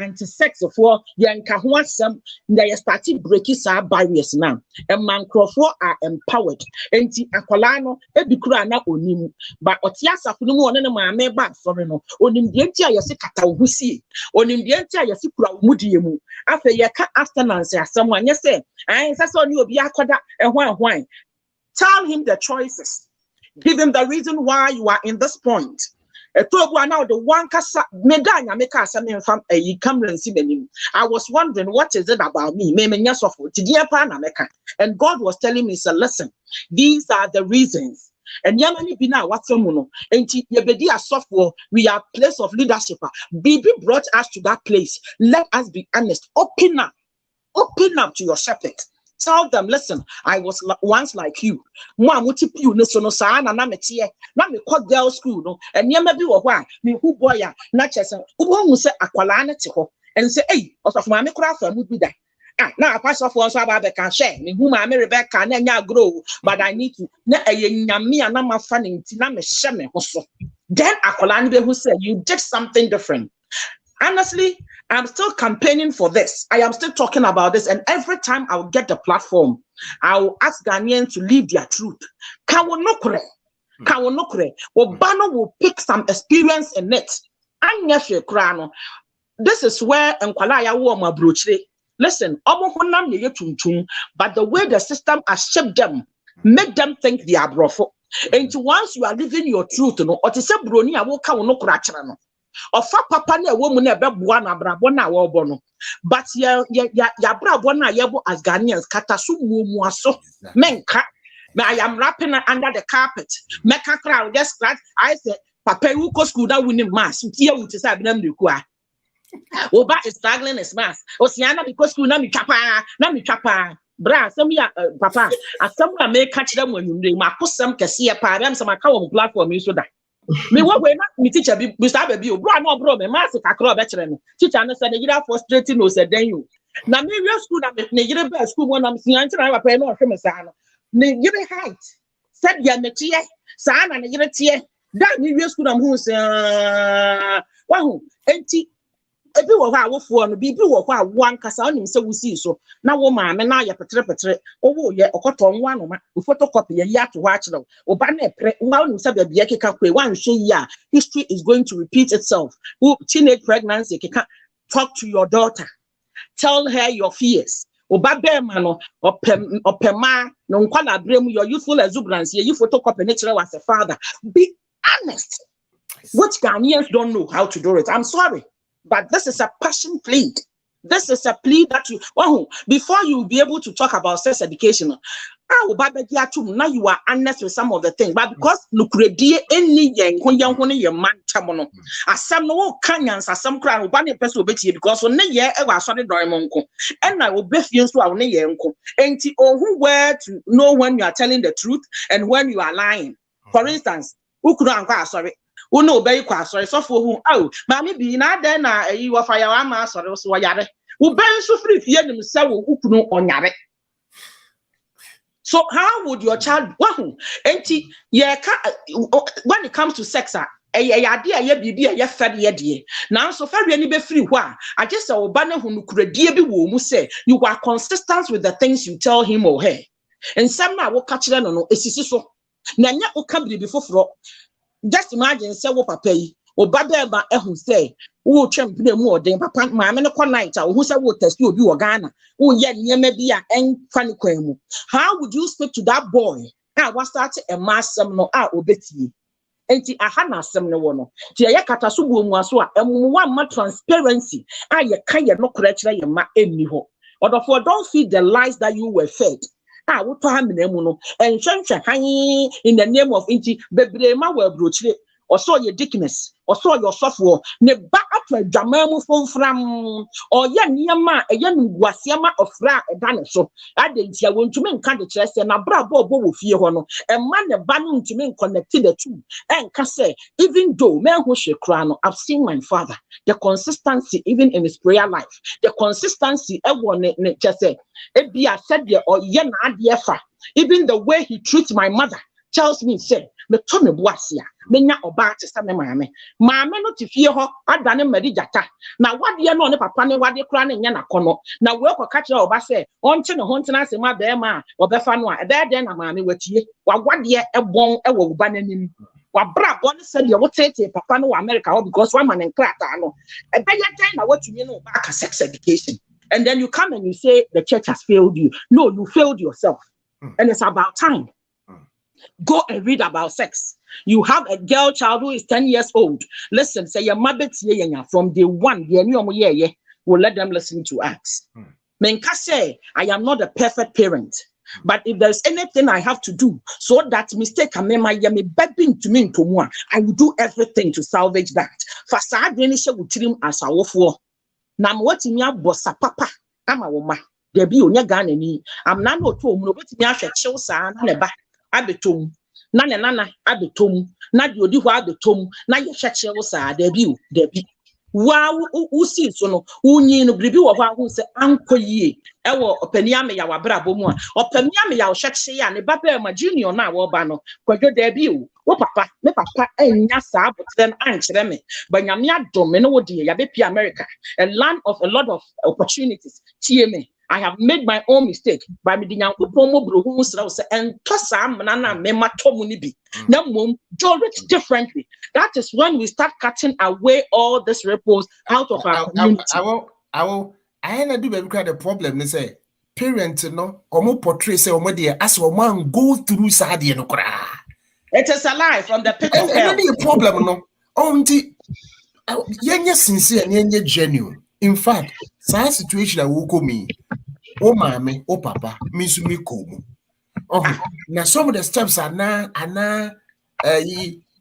anti-sex of war, young Kahuasam, they started breaking our barriers now. And man Crawford are empowered. And the Aqualano, Ebicrana onim, but Otiasa Funo and my me back for no, onim the entire Yasikata who see, onim the entire Yasikura Mudium. After you can't after someone, yes, say, I saw you be aquada and why. Tell him the choices. Give him the reason why you are in this point. Now the one medanya make us from a Cameron. I was wondering what is it about me? And God was telling me, so listen, these are the reasons. And Yamani Bina, what's and Yebedia software, we are place of leadership. Bibi brought us to that place. Let us be honest. Open up to your shepherd. Tell them, listen, I was once like you. Girl school, no, and you may be me who boy, not just who say aqualana to her and say, hey, of my craft would be that. Now I pass off once about can share me whom I may Rebecca and ya grow, but I need to me and I'm a funny Tinam Sheme also. Then aqualana who said you did something different. Honestly, I'm still campaigning for this. I am still talking about this. And every time I will get the platform, I will ask Ghanaians to live their truth. Obano will pick some experience in it. This is where Nkwalaya Woma Brochre. Listen, but the way the system has shaped them, make them think they are brofo. And once you are living your truth, or to say Broni, I will come no. Ofa papa na wo mu na beboa na brabo na wo bo no. But ya brabo na yebo as Ghanaians katasu mu aso. Menka. I am wrapping under the carpet. Meka crowd just scratch. I said, Papa, who go school that winning mass. Here we just have them to go. Oba is struggling his mass. Oceana because school na mi chapa. Bra, some ya papa. As someone may catch them when you do. My put some can see a parent, some account platform you so that. Me what we not me teacher be start be bro no bro me mass ka crowd better no. Teacher no say you frustrating no say then you. Na me real school na me you be school when I'm seeing answer na papa no hwe me sa no. Ne yire height said ya metie saa na ne yire tie da ni real school am hu say wa hu enti ebi wo ha awofo no bibi wo ha wan kasa onim se wusi so na wo ma me na ya petre wo ye okoto nwa no ma photocopy ya ya to wa kire wo ba na pre nwa onim se ba bia keka kwe wan hwe ya history is going to repeat itself. Who teenage pregnancy keka talk to your daughter, tell her your fears. Obabema no opema no nkwala bremu your youthful exuberance you photocopy nature as a father. Be honest. Which Ghanaians don't know how to do it. I'm sorry, but this is a passion plea. This is a plea that you before you will be able to talk about sex education. Now you are honest with some of the things, but because lukredi any your man tamono as some no canyons as some crown one person obey because when ye ever sorry doimonko and I will be few so our yenko and who were to know when you are telling the truth and when you are lying. For instance, who could sorry. Who know be kwa sorry so for who mammy be na then you are fire ama sorry so yare who ben so free fear himself who could on yare. So how would your child when it comes to sex now so far any be free I just say obane hu nukuradie bi wo mu say you are consistent with the things you tell him or her and some na wo ka kire no esisi so na nya o ka bi foforo. Just imagine say wo papa yi obaba ba ehun say wo twem pina mu odin papa maame ne ko night a wo say wo test obi wo Ghana wo ye niema bi a enfa ne kwan mu. How would you speak to that boy what start a massam no obetie enti aha na asem ne wo no ti ye kata so bu mu aso a emwa ma transparency ye ka ye no kora kire ye ma enni ho odofo don't feed the lies that you were fed. What to have no and hanging in the name of inti bebrema were brochire or saw your dickness or saw your software ne back up a jamamu from or yan yama a young wasiama of fra a dinosaur. I didn't see I want to make candidates and a bravo bo fear hono and man a banning to make connected the two and can say even though men who should cry I've seen my father the consistency even in his prayer life the consistency everyone just say it be a said or yen adiefa even the way he treats my mother tells me say me to me boasia me nya oba te sa me maame no te fie ho adane mari jata na wade no ne papa ne wade kra ne nya na kono na we ko ka kire oba say onche ne ho ntena se ma be ma obefa no a de na maame watie wagwade ebon e wo ba nanim wabra bon said you wote papa no America because one man in krata no e be ya na watumi no back sex education and then you come and you say the church has failed you. No, you failed yourself. And it's about time. Go and read about sex. You have a girl child who is 10 years old. Listen, say your mother from day one, will let them listen to us. Menka say, I am not a perfect parent. But if there's anything I have to do so that mistake I may begging to me to more, I will do everything to salvage that. Fasad Denisha will treat him as a wolf. Nam what in your bossa papa, I'm a woman. There be on your gun and me. I'm not no to no bet me after Chelsea and a back. I betum. Nana, I betum. Not you do what betum. Now you shut Chelsea, there be. Wow, who sees no, who need no review of who say Uncle Ye, Ewo, Penyame, our bravo one, or Penyame, our Shakshay, and the Baba, my junior now, Obano, Quajo debut. Oh, papa, me papa, and Yasa, but then answer me. But Yamia Domino, dear, Yabepi America, a land of a lot of opportunities. TMA. I have made my own mistake by me dinya upomo bro and tosa nana mema tomunibi. Now mom do it differently. That is when we start cutting away all this ripples out of our community. I ain't do the problem. They say parents no omo portray say omo dey as one go through sadie no kra. It is a lie from the pit of hell. Any problem no. yenye sincere and yenye genuine. In fact, sa situation I will come me. Oh mama, oh papa, miss me komo. Oh, now some of the steps are now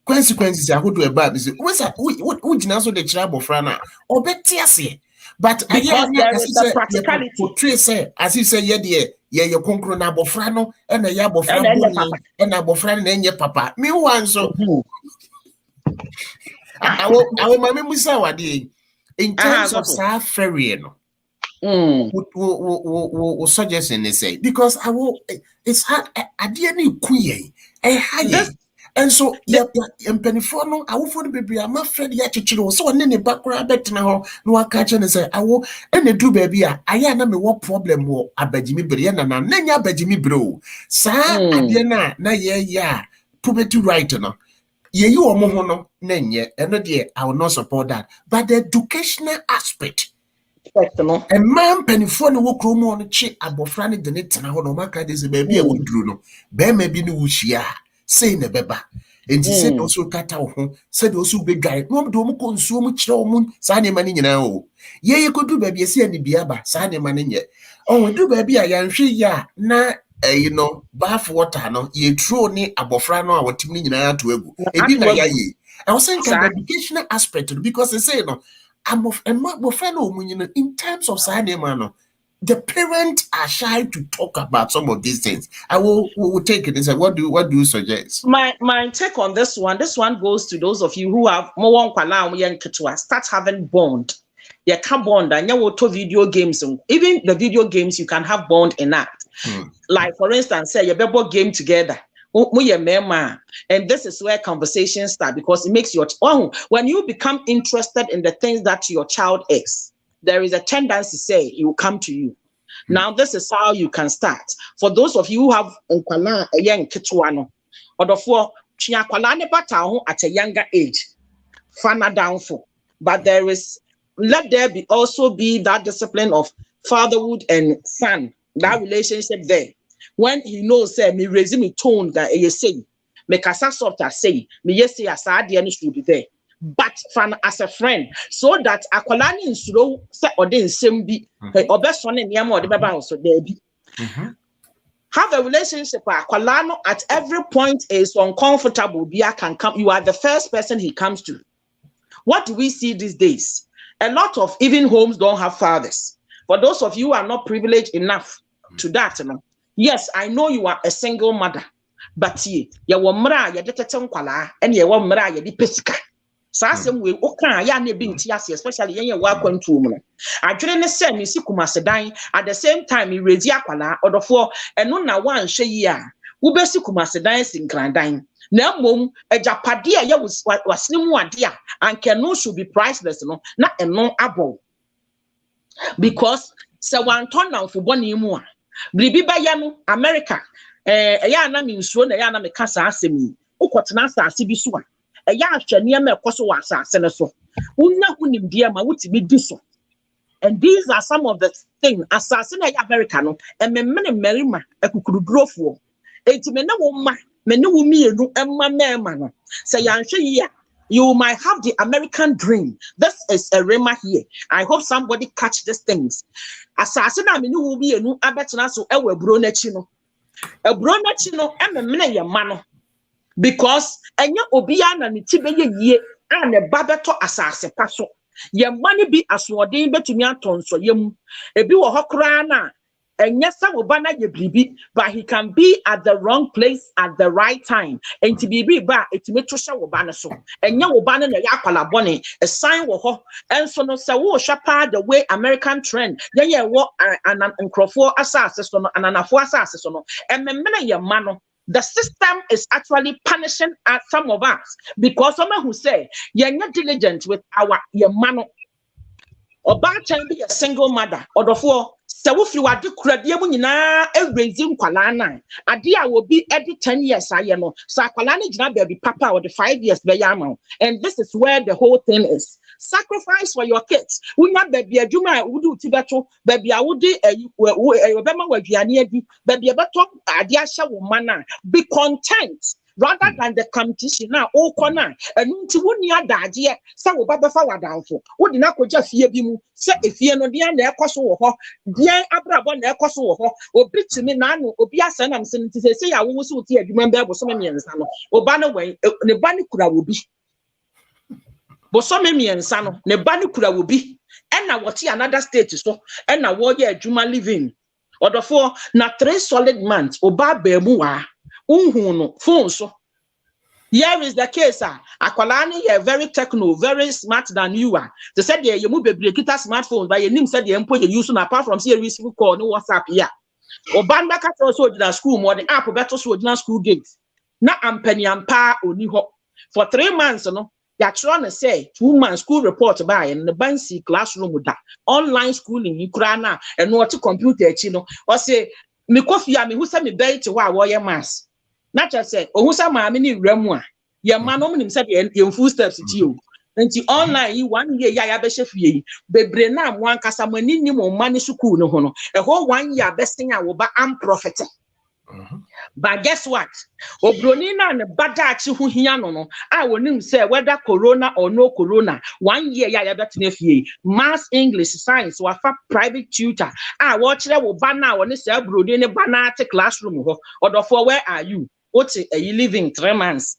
consequences I would do a bad. What's that? Would you know the trouble, Frana? Or better say. But because there is a practicality. Portray say, as you say, yeah, your concrete abofrano and a yabofran and abofran and your papa. Me one so. I will my memory say in terms of South Ferry, will suggesting they say because I will. It's hard. I didn't queer a high. And so, yeah, and Penifono, I will for the baby. I'm afraid yet to so in the background, bet now, no, I catch and say, I will, and the do baby. I am what problem will I beg me, Brian, and then ya beg me, bro. Sir, I did not, yeah, put it to right, no. Yeah, you are mono, Nenya, and no dear, I will not support that. But the educational aspect. A man Penifono will come on a chick about Franny the net and I will not make this baby. I will do no. Bear may be no wishia. Say ne beba and he said also cut out said also big guy no do consume chromun sane mani nyina ye could do baby see any biaba sane mani nye oh do baby I am she ya na you know bath water no ye throw ni abofra no a watimi nyina to egu e bi na ya ye I was saying the educational aspect because they say no I'm of a friend in terms of sane man the parents are shy to talk about some of these things. I will take it and say, what do you suggest? My take on this one goes to those of you who have more start having bond. You can bond and you will video games. Even the video games you can have bond in that. Like for instance, say you better game together. And this is where conversations start because it makes your when you become interested in the things that your child is. There is a tendency to say it will come to you. Now, this is how you can start. For those of you who have a young kitwano, or the four at a younger age, fana downfall. But let there be also be that discipline of fatherhood and son, that relationship there. When he knows, say, me raise me tone that you say, me kasa soft as say, me yes say as I should be there. But as a friend, so that akwalani in slow set or then same be or best one in Yamo or the Baba also there be. Have a relationship with akwalano at every point is uncomfortable. Bia can come. You are the first person he comes to. What do we see these days? A lot of even homes don't have fathers. For those of you who are not privileged enough to that, yes, I know you are a single mother, but you were mra, you did kwala, and you were mra, you did pesika. Sasem we oka ya na bi ntiase especially yen wa kwantu mu no adwene ne se me sikuma sedan at the same time me rezi akwala odofo eno na wan hwe yi a wo be sikuma sedan sinkrandan na mom ajapade a ye wasene mu ade a anke no should be priceless no na eno abo because se wan ton na fo ni mu a bribi ba ya no America ya na me nsuo na ya na me kasa asemi ukotena asase bi so a ya ahwani am ekoso wa asase ne so unna hunim dia ma wutibi di so and these are some of the things asase na America no ememmene merima ekukurudrofo etime na wo ma me ne wo mienu emma mema no say yanhwe yi a you might have the American dream. This is a rema here. I hope somebody catch these things. Asase na me ne wo mienu abetena so ewe bro na chi no ememmene ye ma no because enya obia na ne tibe ye ane babeto asase paso ye mani bi asodin betumi atonso yem ebi wo hokra na enya sa oba na ye bribi but he can be at the wrong place at the right time enti bibi ba etime to hye wo ba ne so enya wo ba ne na yakwala bone a sign wo ho enso no se wo hwapa the way American trend ye wo anan nkrofo asase so no ananafo asase so no ememmena ye ma no. The system is actually punishing some of us because someone who say you're not diligent with your man or bad time be a single mother or the four. So if you are the credit, raising Kwalana, Adia will be every 10 years. I know. So Kwalana is not baby papa or the 5 years bayamo. And this is where the whole thing is. Sacrifice for your kids. We not baby a juma would do Tibeto, baby I would do a baby a better Adiasha woman. Be content rather than the competition now all corner and unti woni adage say wo ba befa wadanfo wo di na koja fie bi mu say efie no dia na ekoso wo ho dia abrabo na ekoso wo ho obi timi na no obi asa na mse nti say ya wo so ti adwuma mbe bo so me miensa no oba no wen ne ba ne kura wo bi bo so me miensa no ne ba ne kura wo bi na what another state so na wo ye adwuma living odofo na 3 solid months oba ba mu wa unhu no phone so here is the case akwalani you very techno very smart than you are they said you move bebre kita smartphone but you nim said you employ you use apart from see receive call no WhatsApp here obanda ka so odina school mo the app beto so odina school gate na ampani ampa oni ho for 3 months no ya trying to say 2 months school report by in the bansi classroom da online schooling you kura na and no computer echi no o say me kofia me hu say me bait wa wo ye mass na just say ohun sa ma me ni wramu a ye ma no nim say ye full steps ti o nti online yi 1 year ya be hye bebre na mo ankasa mo ni mo ma ni school no ho no e ho 1 year be sen a wo ba am prophet. But guess what? Obroni na ne badachi hu hia no I wonim say whether corona or no corona 1 year ya betene fie mass English science wafa private tutor wo kire wo ba na wo ne say obroni ne ba na ate classroom ho odofo where are you what are you living 3 months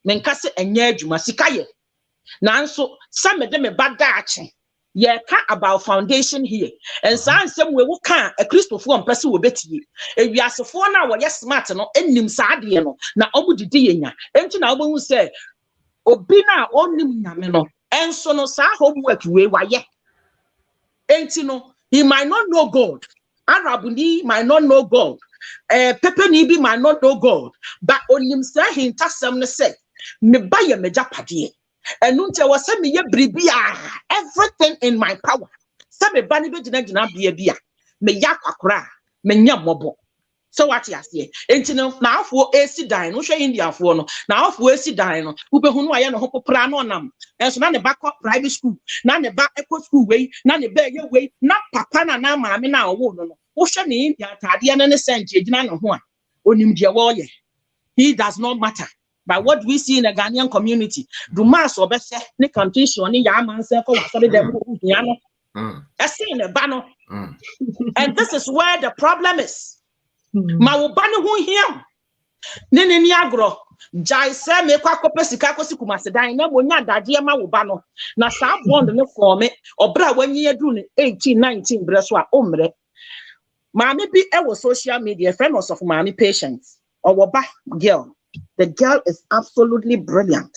menka se enya adwuma sikaye nanso samede me badachi yeah, about foundation here. And some we will can a Christopher and person will bet ye. If we are so for now, yes, smart no, and nim sadiano, na obudi diena. And to now when say, Obina only namino, and so no sa homework way, why ye. And no, he might not know God. Arabuni might not know God. Pepe Nibi might not know God. But on him say, he tasam say, me buy a majapadi. And nunte was send me ye bribia everything in my power. Send me bani be jina bia me yakwakra me nyamobo. So what you say? Enti na afo AC dan no hwe India afo no na afo AC dan no ube hunu aye no ho popra no nam. Enso na ne ba private school na ne ba eco school we na ne ba ye we na papa na na maame na owo no no. Wo hwe ne India tade na ne senge jina no ho a onim de wo ye. He does not matter. But what we see in the Ghanaian community, do mass or better, ni competition, ni yaman circle, sorry, them I see in a banner. And this is where the problem is. Mawubani who him. Nini niagro. Jai se me kwa kopesi kakosi kumaseda ina wonya dadia mawubano. Na sa bond no form obra when ye do 18, 19 breswa omre. Mami be social media, friend of mommy patients or waba girl. The girl is absolutely brilliant.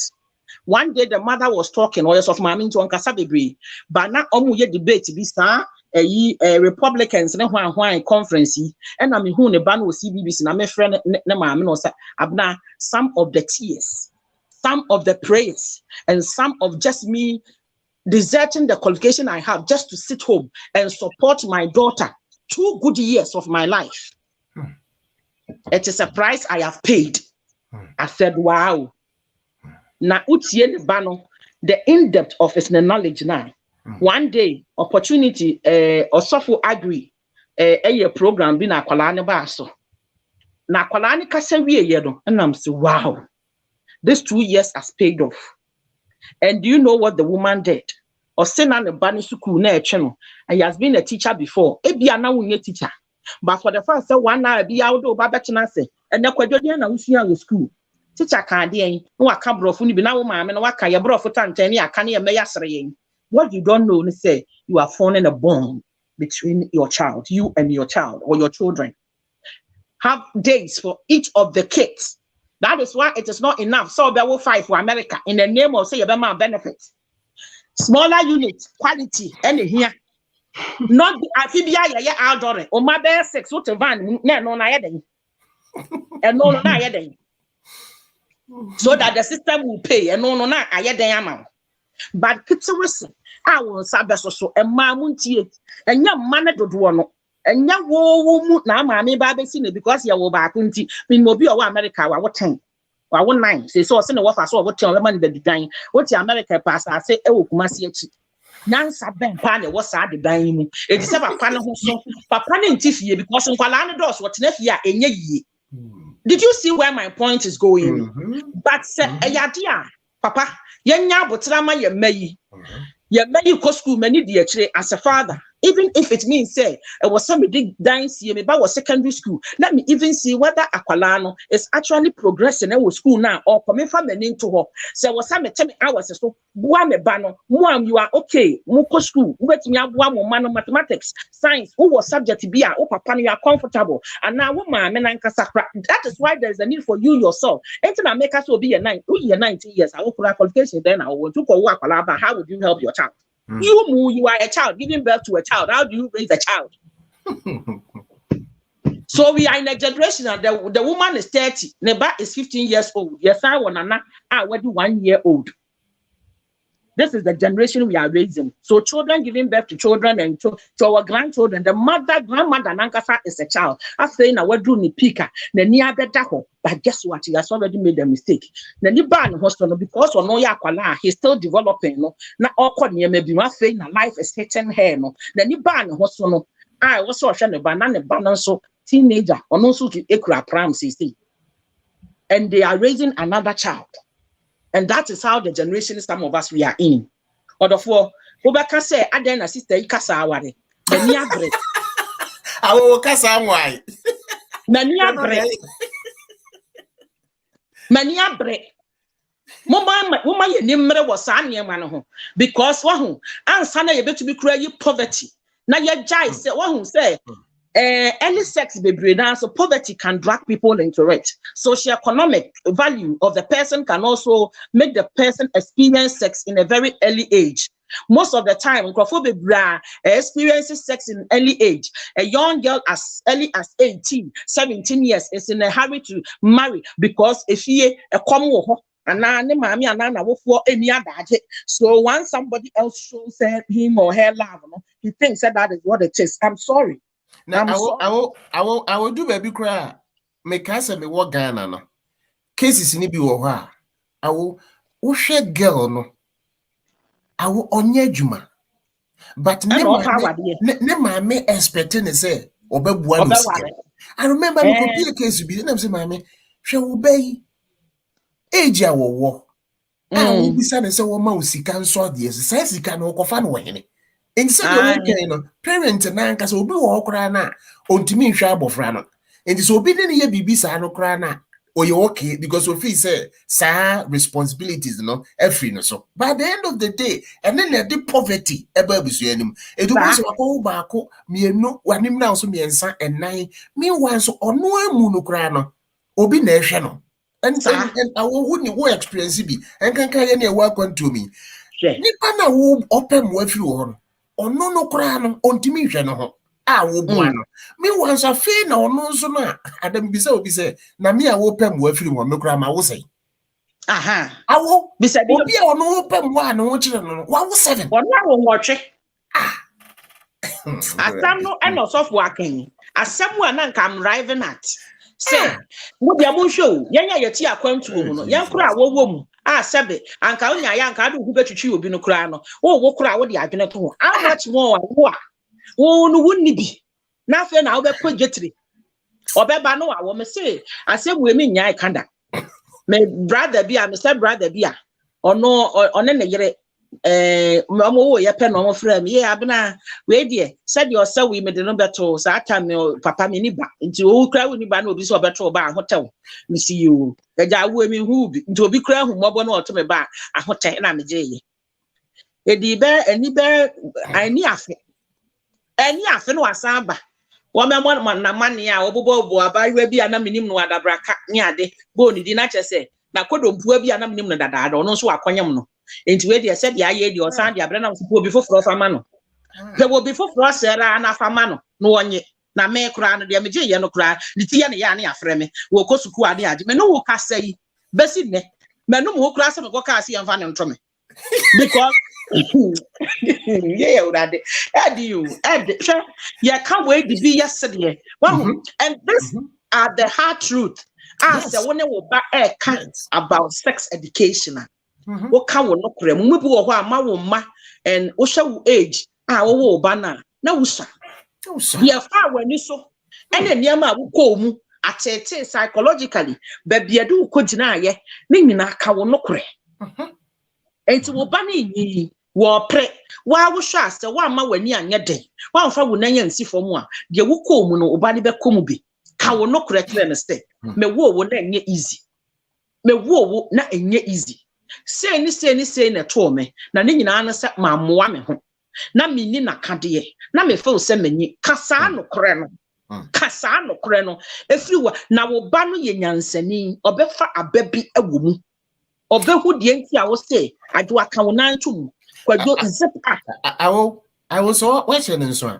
One day the mother was talking, or of my to Ankasa Bebre, but now omuye debate this Republicans and conference, and I mean who ne ban was CBBC na my friend no say abna some of the tears, some of the prayers, and some of just me deserting the qualification I have just to sit home and support my daughter 2 good years of my life. It is a price I have paid. I said, wow. Na utie ne bano, the in-depth of his knowledge now. One day, opportunity, Osofo agree, a program be na kwalani baso. Na kwalani kasewiye yedo, and I'm saying, wow, this 2 years has paid off. And do you know what the woman did? Osena ne bani suku na echeno, and he has been a teacher before. Ebi ana unye teacher. But for the first 1 hour, be out of Babachinase, and the Quadrian and Usia school. Teacher can't be no cabro for be now, mamma, and waka your bro for Tantania, can you may what you don't know, say you are forming a bond between your child, you and your child or your children. Have days for each of the kids. That is why it is not enough. So there will fight for America in the name of say your benefits. Smaller units, quality, and here. Not the amphibia ya outdoor or my bear 6 what a van no na yeden and no na yeden so that the system will pay and no na ayeden amount but kitwese I will sabeso so e ma muntie enya mane dodo no enya wo mu na ma me ba besi ne because ya wo ba kunti bin mo bi o America wa 10 wa 9 say so se ne wo fa so wo 10 le man be digan what America pass ase e wo kumasi achi Nansa ben pane was sad the dining. It is ever pan so papa ntifie because nkwala ne dos what na fie enye yi. Did you see where my point is going? But say papa, yenya botrama ye meyi. Ye meyi ko school many dear as a father. Even if it means say it was somebody dying see me about secondary school. Let me even see whether Aqualano is actually progressing in school now or coming from the name to her. So was some 10 hours so buame bano, mom, you are okay, muko school, wait me up one man mathematics, science, who was subject to be a papa, you are comfortable. And now woman that is why there's a need for you yourself. Until I make us will be a 19 years, I will put a qualification, then I will to go work. How would you help your child? You are a child, giving birth to a child. How do you raise a child? So we are in a generation and the woman is 30, Neba is 15 years old. Yes, I want to already 1 year old. This is the generation we are raising. So children giving birth to children and to our grandchildren. The grandmother Nankasa is a child. I say na wedu ni pika, na ni abeda. But guess what? He has already made a mistake. Na ni ba ni hospital because ono ya kwala, he's still developing. No, na okwa ni maybe ma say na life is hitting her. No, na ni ba ni hospital. I was so ashamed ba na ne ba no so teenager. Ono so to ekura pram say. And they are raising another child. And that is how the generation some of us we are in. Or therefore, Obaka say, Adena sister, Ikasawari. The near break. I will Kasawai. Mania break. Mania break. Mama, your name was Sanya Manaho. Because one, and Sana, you better be crying poverty. Now, your jai said, one who say, any sex baby now, so poverty can drag people into it. Socioeconomic value of the person can also make the person experience sex in a very early age. Most of the time, experiences sex in early age. A young girl as early as 18, 17 years is in a hurry to marry because if he a common so once somebody else shows him or her love, he thinks that is what it is. I'm sorry. Now I will do baby cry. Make us me what Ghana no cases in Ibi I will share girl no. I will onye juma. But never me expecting to say obebuano. I remember me copy a case to be then say mammy shall obey age our war. I will be sad and say woman can saw this says he can walk fan way. Instead of parent and uncles will be walk rana on to me sharp frano. And this will be any baby sano crana or you okay because of he said, sir, responsibilities, no, every no so. By the end of the day, and then the poverty, ever be him. It was a whole barco, me no, one him now so me and son and nine, me once or no monocrano, or be national. And I wouldn't work experience be and can carry any work on to me. Nipana will open with you on. Or no crown on Timisha no. I will one. Me once a fain or no so na. Adam be so be say. Na me I will open with you on no crime I will say. Aha. I will be said be on no open one or children. 1 1 now watch it. As some no and not soft working. As someone I'm driving at. Say, what your moon show? Yanya your tea account to woman. Young crowd woman. Sebe, and Kaunya Yanka who bet to you be no crano. Oh, what crowd would you have been at home? How much more? Oh, no, wouldn't be. Nothing I'll be put jetty. Or Bebano, I want to say, I said, women, ya kanda. May brother be a Mr. Brother be or no, or on any Mamma, your pen on frame. Yeah, Abna, wait, dear, said yourself, we made the number to Satam, Papa Miniba, into all crowd when you ban will be so better about hotel. Me see you. The guy women who into a big crowd who mobile to me back a hotel and I'm a jay. A bear, any bear, I near any afternoon was samba. 1 man, money, or bobo, by Webby and a minimum, what a braca, near the bony dinner say. Now could be an minimum that I don't know so I can. Into where they said, yeah, your son, the Abrenam will be for Framano. There will be for Frost, and a famano, no one yet. Na me crown the Amija no cry, the Tiana Yani Freme, will go to Kuadi, Menu Cassay, Bessidne, Menu who class of Gokasi and Van and Trumme. Because, yeah, add you, yeah, can't wait to be yesterday. Well, and this are the hard truth. As the one will back air cats about sex education. What can we not create? We will have my and Osha age. Our banner. No, sir. Yeah, far when you so. And then Yama will call me. Achete psychologically, baby adu ukojina ye, ni nyina ka wo nokre. Enti wo ba na enyi, wo pre, wa wo hwa ase wa ma wani anye den. Wa mfa wo nan yansi fom a, de wo kɔ mu no oba ne be kɔ mu bi. Ka wo nokre kire ne ste. Me wo na enye easy. Me wo na enye easy. Say ni na to me, na ne nyina na se ma moa me ho. Na me ni na kade na me feel se manyi kasa nokre no. Kasa nokre no efriwa na wo ba no ye nyansani obefa ababi awo mu obehu de enti a wo say ado aka wo nan tum kwadwo zip I was so question so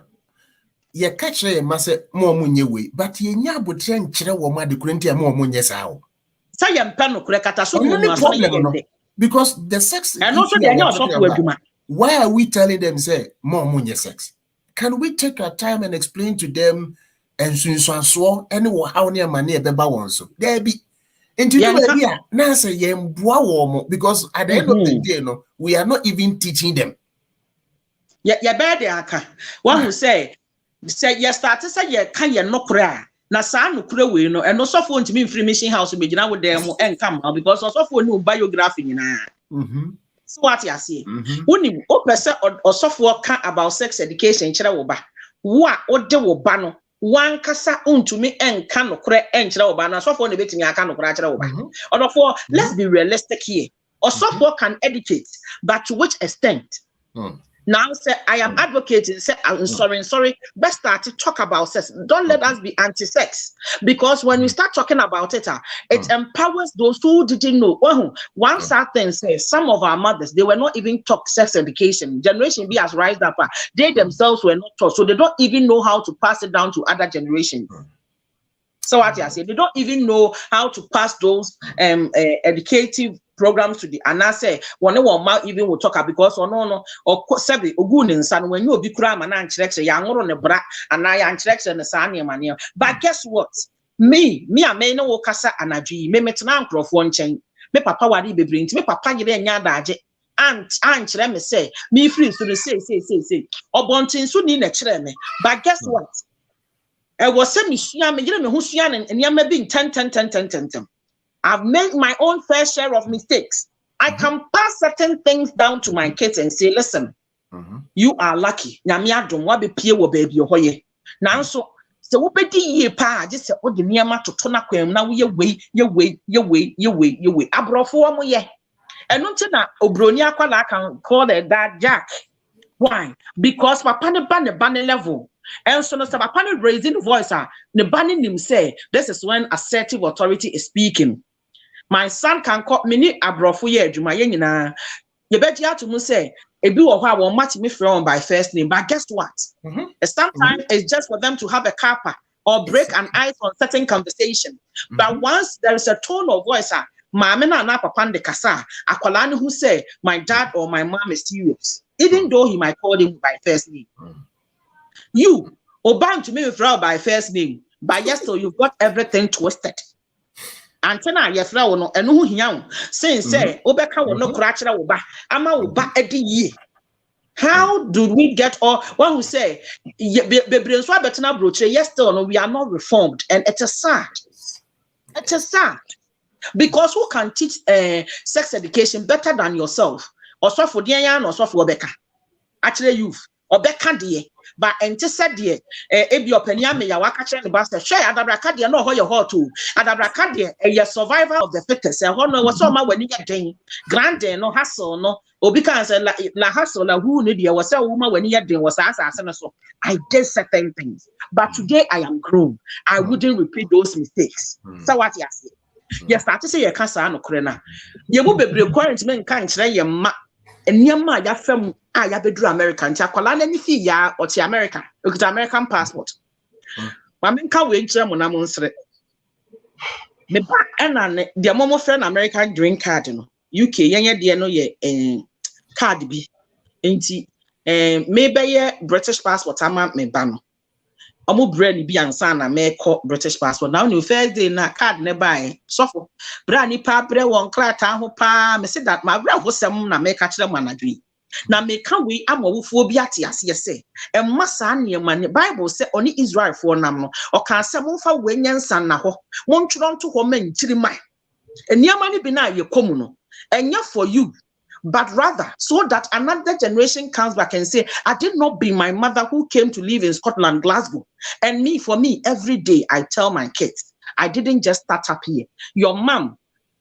ye catch ma se mo munye we but ye nya abotre nkyere wo ma de kurenti a mo munye saa wo sa ye mpa nokre kata so mo no problem no because the sex and also they nya so for aduma. Why are we telling them say mo munye sex? Can we take our time and explain to them and so any how near money beba won so there be into now say because at the end of the day no we are not even teaching them ya bad aka one who say you start to say you can you no kra na sa no kra we no and no so for ntimi information house be gina with them and come because so for no biography nyina so what you say woni o pese o so for kan about sex education kire wo ba wo a o de wo ba no one kasa untumi enka nokre enkyere oba na sofo na betimi aka nokre akere oba odofo let's be realistic here osofo can educate but to which extent now say I am advocating say I'm sorry best start to talk about sex. Don't let us be anti-sex because when we start talking about it empowers those who didn't know. One sad thing says some of our mothers, they were not even taught sex education. Generation B has rised up, they themselves were not taught, so they don't even know how to pass it down to other generations. So what I say, they don't even know how to pass those educative programs to the and I say one even will talk because no or sabi ogun insan when you be kura man and chrex ya ngoro ne bra and I and chrex and sane mania. But guess what? Me a me no kasa anadwi me metena nkrofo nchen me papa wari bebre nti me papa yire nya daage and kire me say me free so say obontin so ni na kire me. But guess what? I was saying, me 10. I've made my own fair share of mistakes. I can pass certain things down to my kids and say, listen, you are lucky. Nyamia don't want to be wo baby hoye. Now so we be ye pa just say oh the niama to tona kwem na we way. Abrofo mo ye. And no na obroni akwala can call their dad Jack. Why? Because papa ne ban level. And so no papa ne raising the voice ne banning him say this is when assertive authority is speaking. My son can call me abrofo ye adwuma ye nyina. Ye beti ato mu say ebi wo hwa won match me from by first name, but guess what? Sometimes it's just for them to have a kappa or break an ice on certain conversation. But once there is a tone of voice mama na papa de kasa akwala ne who say my dad or my mom is serious, even though he might call him by first name. You oban to me refer by first name, but yes, so you've got everything twisted. Antena yefra wo no eno hu hia wo say obeka wo no kra kire wo ba ama wo ba edi ye. How do we get all one who say bebre nso abetena broche yes still no we are not reformed and it is sad because who can teach sex education better than yourself also for the yan also for obeka actually youth obeka de but ente said de ebi opania me ya waka kire ne basta share adabraka de no ho ye ho to adabraka de a survivor of the fittest ho no was so ma wani den grand no hustle no obi kan say la hustle la who ne de was say wo ma wani den was asase no so I did certain things but today I am grown I wouldn't repeat those mistakes. So what you say yes start to say you can say no kure na ye mu bebre quarantine kan kire ye ma eniama ya fam ya bedru America nti akwala na nifi ya oti America okuta American passport ma me nka we nkire mo na mo nsre me ba ena ne de mo friend American green card no UK yenye de no ye card bi nti me be ye British passport ama me ba no omo brand bi ansa na me call British passport now no first day na card ne buy sofo brand ni pa bre won krata ho pa me say that ma bra ho sem na me ka kire mo anadwi Na meka we amawufo bi ate ase say emma saa niema ne Bible say oni Israel for nam no o kan say momfa we nyansa na ho montworo nto ho manchiri man niema ne bi na ye komu no enya for you, but rather so that another generation comes back and say, I did not bring my mother who came to live in Scotland, Glasgow. And for me, every day I tell my kids, I didn't just start up here. Your mom,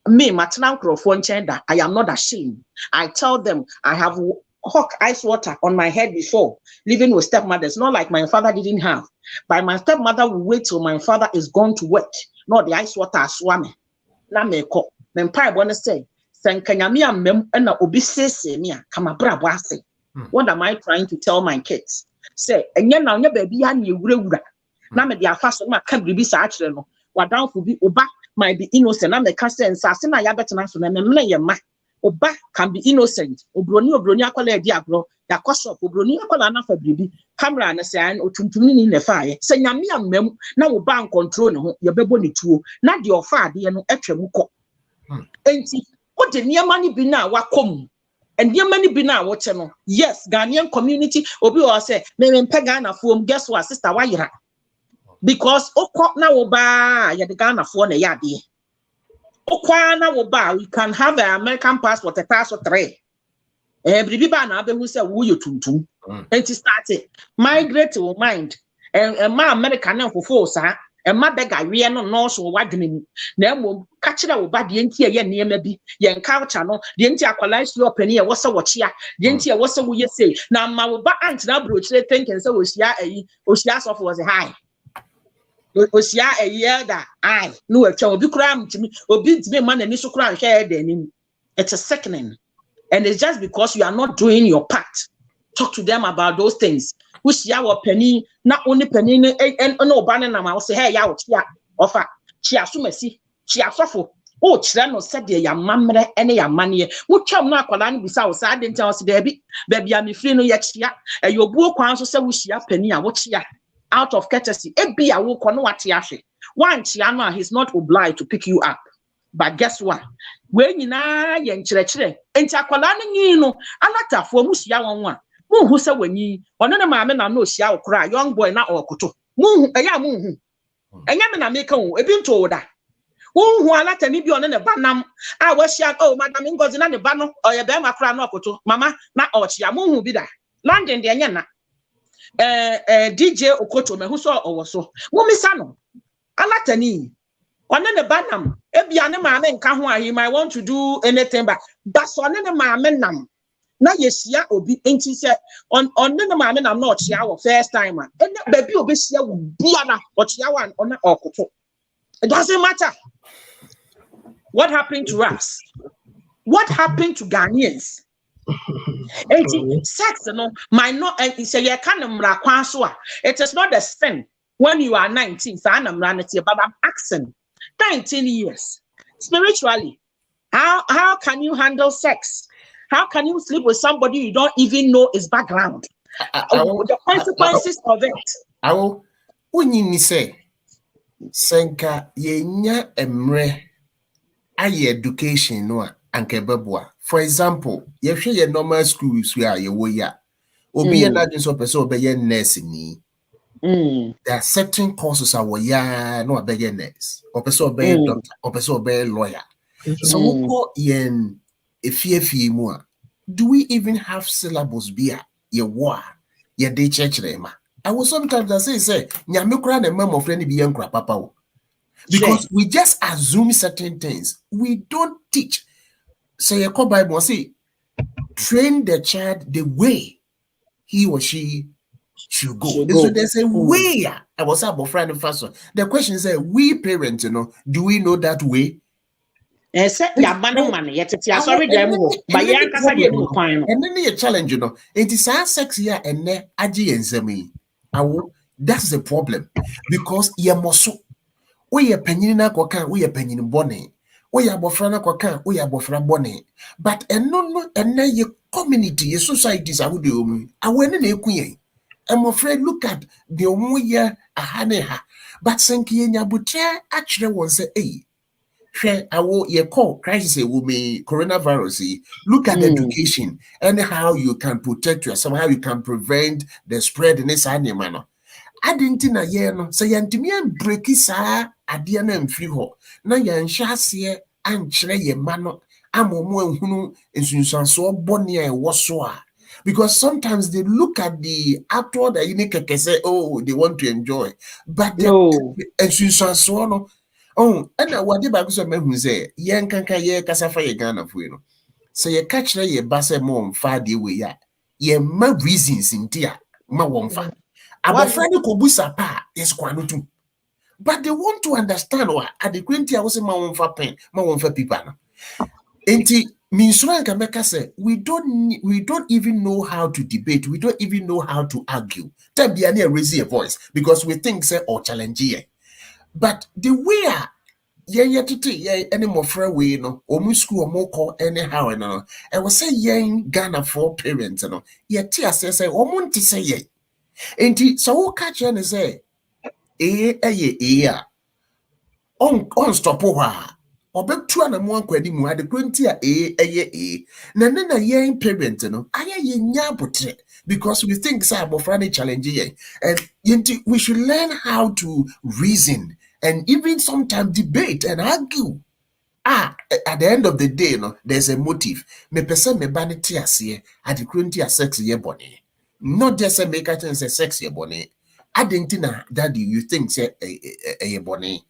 me, maternal chenda, I am not ashamed. I tell them I have hot ice water on my head before living with stepmothers, not like my father didn't have. But my stepmother will wait till my father is gone to work. Not the ice water swami. Na me ko. Then pai wanna say, Sankanyamia mem and obi se me kama bra wase. What am I trying to tell my kids? Say, and yen now your baby and you wura. Na me dia fast ma can be sa actually no. What down for be oba might be innocent. Na me can say sasina ya better so na me ye ma. Oba can be innocent. Obroni akola di agro. Ya koshop obroni akola na fa bribi. Camera na say an otuntumi ni ne fa ye. Say nyamia mem na oba control ne ho ye bebo ne tuo. Na de ofa ade no etwemu kɔ. Enti what the niamani bina wakom and niamani bina what no yes Ghanaian community obi or say me Ghana form guess what sister why you because okwa na oba ya the Ghana for na yade okwa na oba we can have an American passport a passport 3 bribi ba na be who say wo you tuntum enti start migrate to mind and ma American na fofo sa and my beggar, we are not so wagging. Nemo, catch it out by the entire year, maybe, yen culture, no, the entire qualize your penny, what's a watch ya, the entire what's a we say. Now, my aunt now brooch, they think and so was ya a Oshias of was a high. Osia a year that I know a child will be crammed to me, or beat me man and so crown hair then. It's a seconding. And it's just because you are not doing your part. Talk to them about those things. Which yaw penny, not only penny and no banana, I'll say, hey, yaw, chia, offer, chia sumesi, chia suffer. Oh, Chilano said, dear, your mamma, any your money. What come not calling besides, I didn't tell us, baby, I'm free no yet, chia, and your book council say, we share penny, and what chia out of courtesy. It be a walk on what yashi. One chiana, he's not obliged to pick you up. But guess what? When you na yen chile, and Takwalani, no, I'm not a for Musia one. Who said when ye on any mamma no shall cry, young boy not or koto. Moon, a young moon. And Yamina make a been told that. Who are not a maybe on any banam. I was young, oh, Madame Ingos in the banner or a bema crown or koto. Mamma, not or chia moon will be there. London, the Yana. DJ Okoto, me who saw or so. Womisano. Alatani. On any banam. Ebiana mamma and Kahua, he might want to do anything, but on any mamma nam. Na yesia obi enti se on the man I'm not chia first time and baby obi sia wo biana o chia wan on okoto. It doesn't matter what happened to us, what happened to Ghanaians. Enti sex no my not say you can mra kwan so a it is not a sin when you are 19 so but I'm asking 19 years spiritually how can you handle sex? How can you sleep with somebody you don't even know his background? The consequences of it. I will. When you say, Senka, yenya emre, aye education no anke bebwa. For example, you share your normal schools where you were ya. Obi na just so person obey nursing. There are certain courses are ya no obey nurse. Or person obey doctor. Or person obey lawyer. So we go yen. Do we even have syllables beer? Ye war, ye day church rema. I was sometimes say, Nyamukra and mom of friend be young papa. Because we just assume certain things. We don't teach. So you call Bible say, train the child the way he or she should go. So there's a way. I was about friend and first one. The question is, we parents, do we know that way? Except ya man yet sorry them but ya kasa dey no kwan and then a challenge it is our sex here and there agi ensemi that's the problem because ye moso we ye panyin na kwaka we ye panyin bone we ye abofra na kwaka we ye abofra bone but no ye community ye societies are de omu awene na ekuyen I'm afraid look at the omu ye ahaneha but senki ye nyabutre akire won say you call crisis a woman coronavirus. Look at education and how you can protect yourself, how you can prevent the spread in this manner. I didn't know no say yantimian break sa adiana and free ho. Na yan shasiye and chere ye mano amomo hunu insunsan so bonia waswa. Because sometimes they look at the actor that you need to say, oh, they want to enjoy. But no. No. Oh, and I what about some men who say, Yan can't ye casafa ye gun of winno. So you catch ye basse mom far the way ya. Ye ma reasons in dear, ma won't fa. About Friday Kobusa pa is quanutum. But they want to understand what at the Quinty I was a ma for pen, ma for people. Enti Minsura Kameka say we don't even know how to debate, we don't even know how to argue. Tell be raise a voice because we think say or challenge ye. But the way any more friend way no or school or more call anyhow and I was say Ghana for parents no yet say or monty say ye. Enti so catch and say on stop Obetu na mo ankwadi mu ade kwenti a na yen parent no aye nya botre because we think say abofra challenge yen and we should learn how to reason and even sometimes debate and argue. At the end of the day no there's a motive. Me person me banity ase ade kwenti a sex ye boni. Not just say make it say sex ye boni. Adentina daddy you think say ye boni.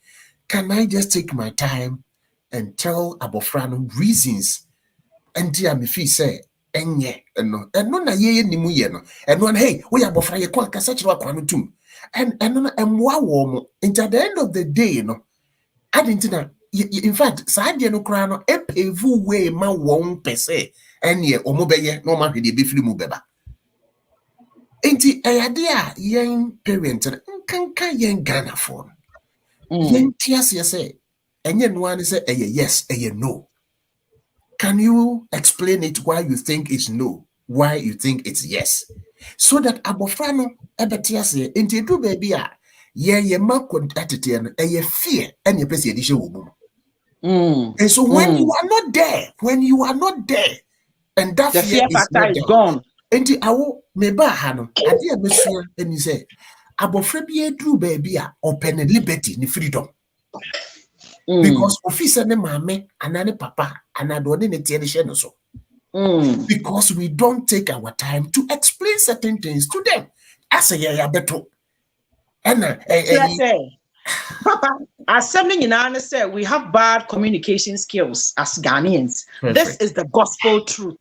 Can I just take my time and tell abofrano reasons and dear me fee say enye no na ye ni mu ye no and one hey we abofra ye kwa kasa chiro kwano tum and no emwa wo mo at the end of the day no adentina in fact saade no kra no epevu way ma won pese enye omobeye no ma hwede be firi mu beba enti eyade a yen parent nkanka yen Ghana for yen tias ye say and then one say a yes, a no. Can you explain it why you think it's no, why you think it's yes? So that abofrano ebetiase into do baby ye ma quantity and a fear and your person edition will and so when you are not there, and that the fear factor is gone. And I will me ba hano ade abesu and you say abofra bi edru baby open liberty ni freedom. Because officer ne mame anane papa anadone ne tie ne so. Because we don't take our time to explain certain things to them. As a ya beto. And Papa, as something in our say we have bad communication skills as Ghanaians. Perfect. This is the gospel truth.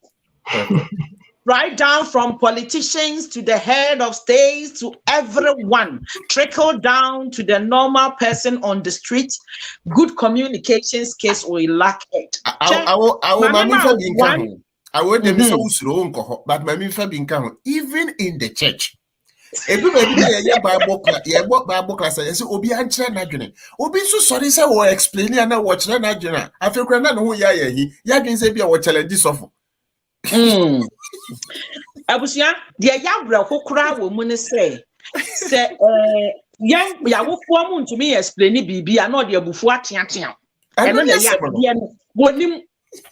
Right down from politicians to the head of states to everyone, trickle down to the normal person on the street. Good communication skills we lack it. I will even in the church. Bible class say obi anchire nadwene obi so sorry say we explain na wo kire nadwene afekra na no ya yi ya dwen say bia wo challenge sofo. Abusia de yabra kokora wo mu ne say yan ya wo fo mu ntumi explain bibia na de abufu ateatea eno na ya de no wonim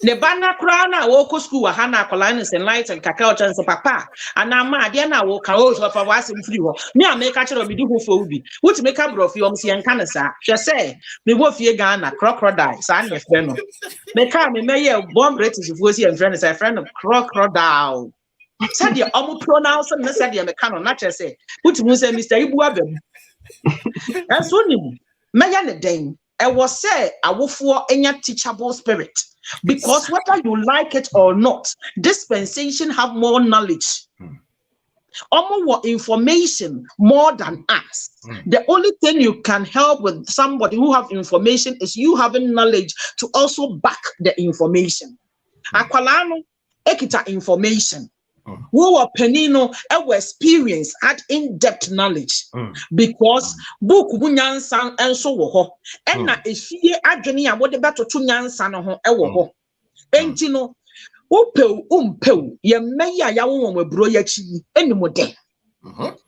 ne bana kra na wo ko school wa ha na akola ne sen light and kakao chance papa ana ma de na wo ka o so fa wa sem free ho me ameka kire obi di ho fo ubi wuti meka brofi om se enka ne sa hwe say me wo fie Ghana crocodile sa na fe no meka me meye bomb british fo si en friend say friend of crocodile said the pronounce and said the mechano not just say wuti mu say Mr. Ibu abem and so nim meya ne den I was say awofo enya teachable spirit. Because whether you like it or not, dispensation have more knowledge, more information more than us. The only thing you can help with somebody who have information is you having knowledge to also back the information. Akwalano ekita information. Who were penino our experience had in-depth knowledge because book bunyansan and so wo and na efie adwene a wode beto to nyansa no ho ewo ho enti no umpeu ye meya ya wo maburo ya chi enimo de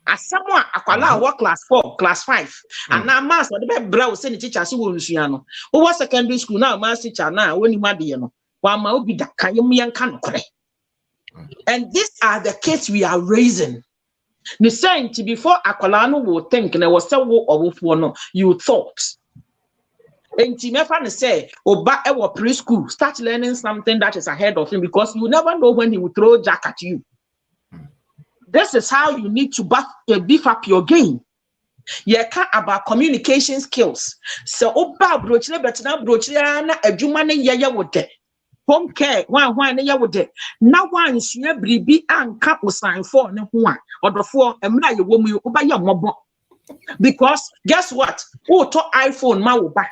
As someone akwala work class 4, class 5, and now mass what the brow send the teacher so Luciano. Who was secondary school now, mass teacher now when you madiano. One ma be that can you can. And these are the kids we are raising. The saying to before akwala will think and I was so no, you thought. And Timefan say, Oba ewa preschool, start learning something that is ahead of him because you never know when he will throw jack at you. This is how you need to beef up your game. You care about communication skills. So Oba brochile betina brochile na adwuma ne yeye wode. Home care one ne ye wode. Na wan sua bribi anka osan for ne ho a odofo emra ye wo mu Oba ye mobo. Because guess what? Who to iPhone ma wo ba.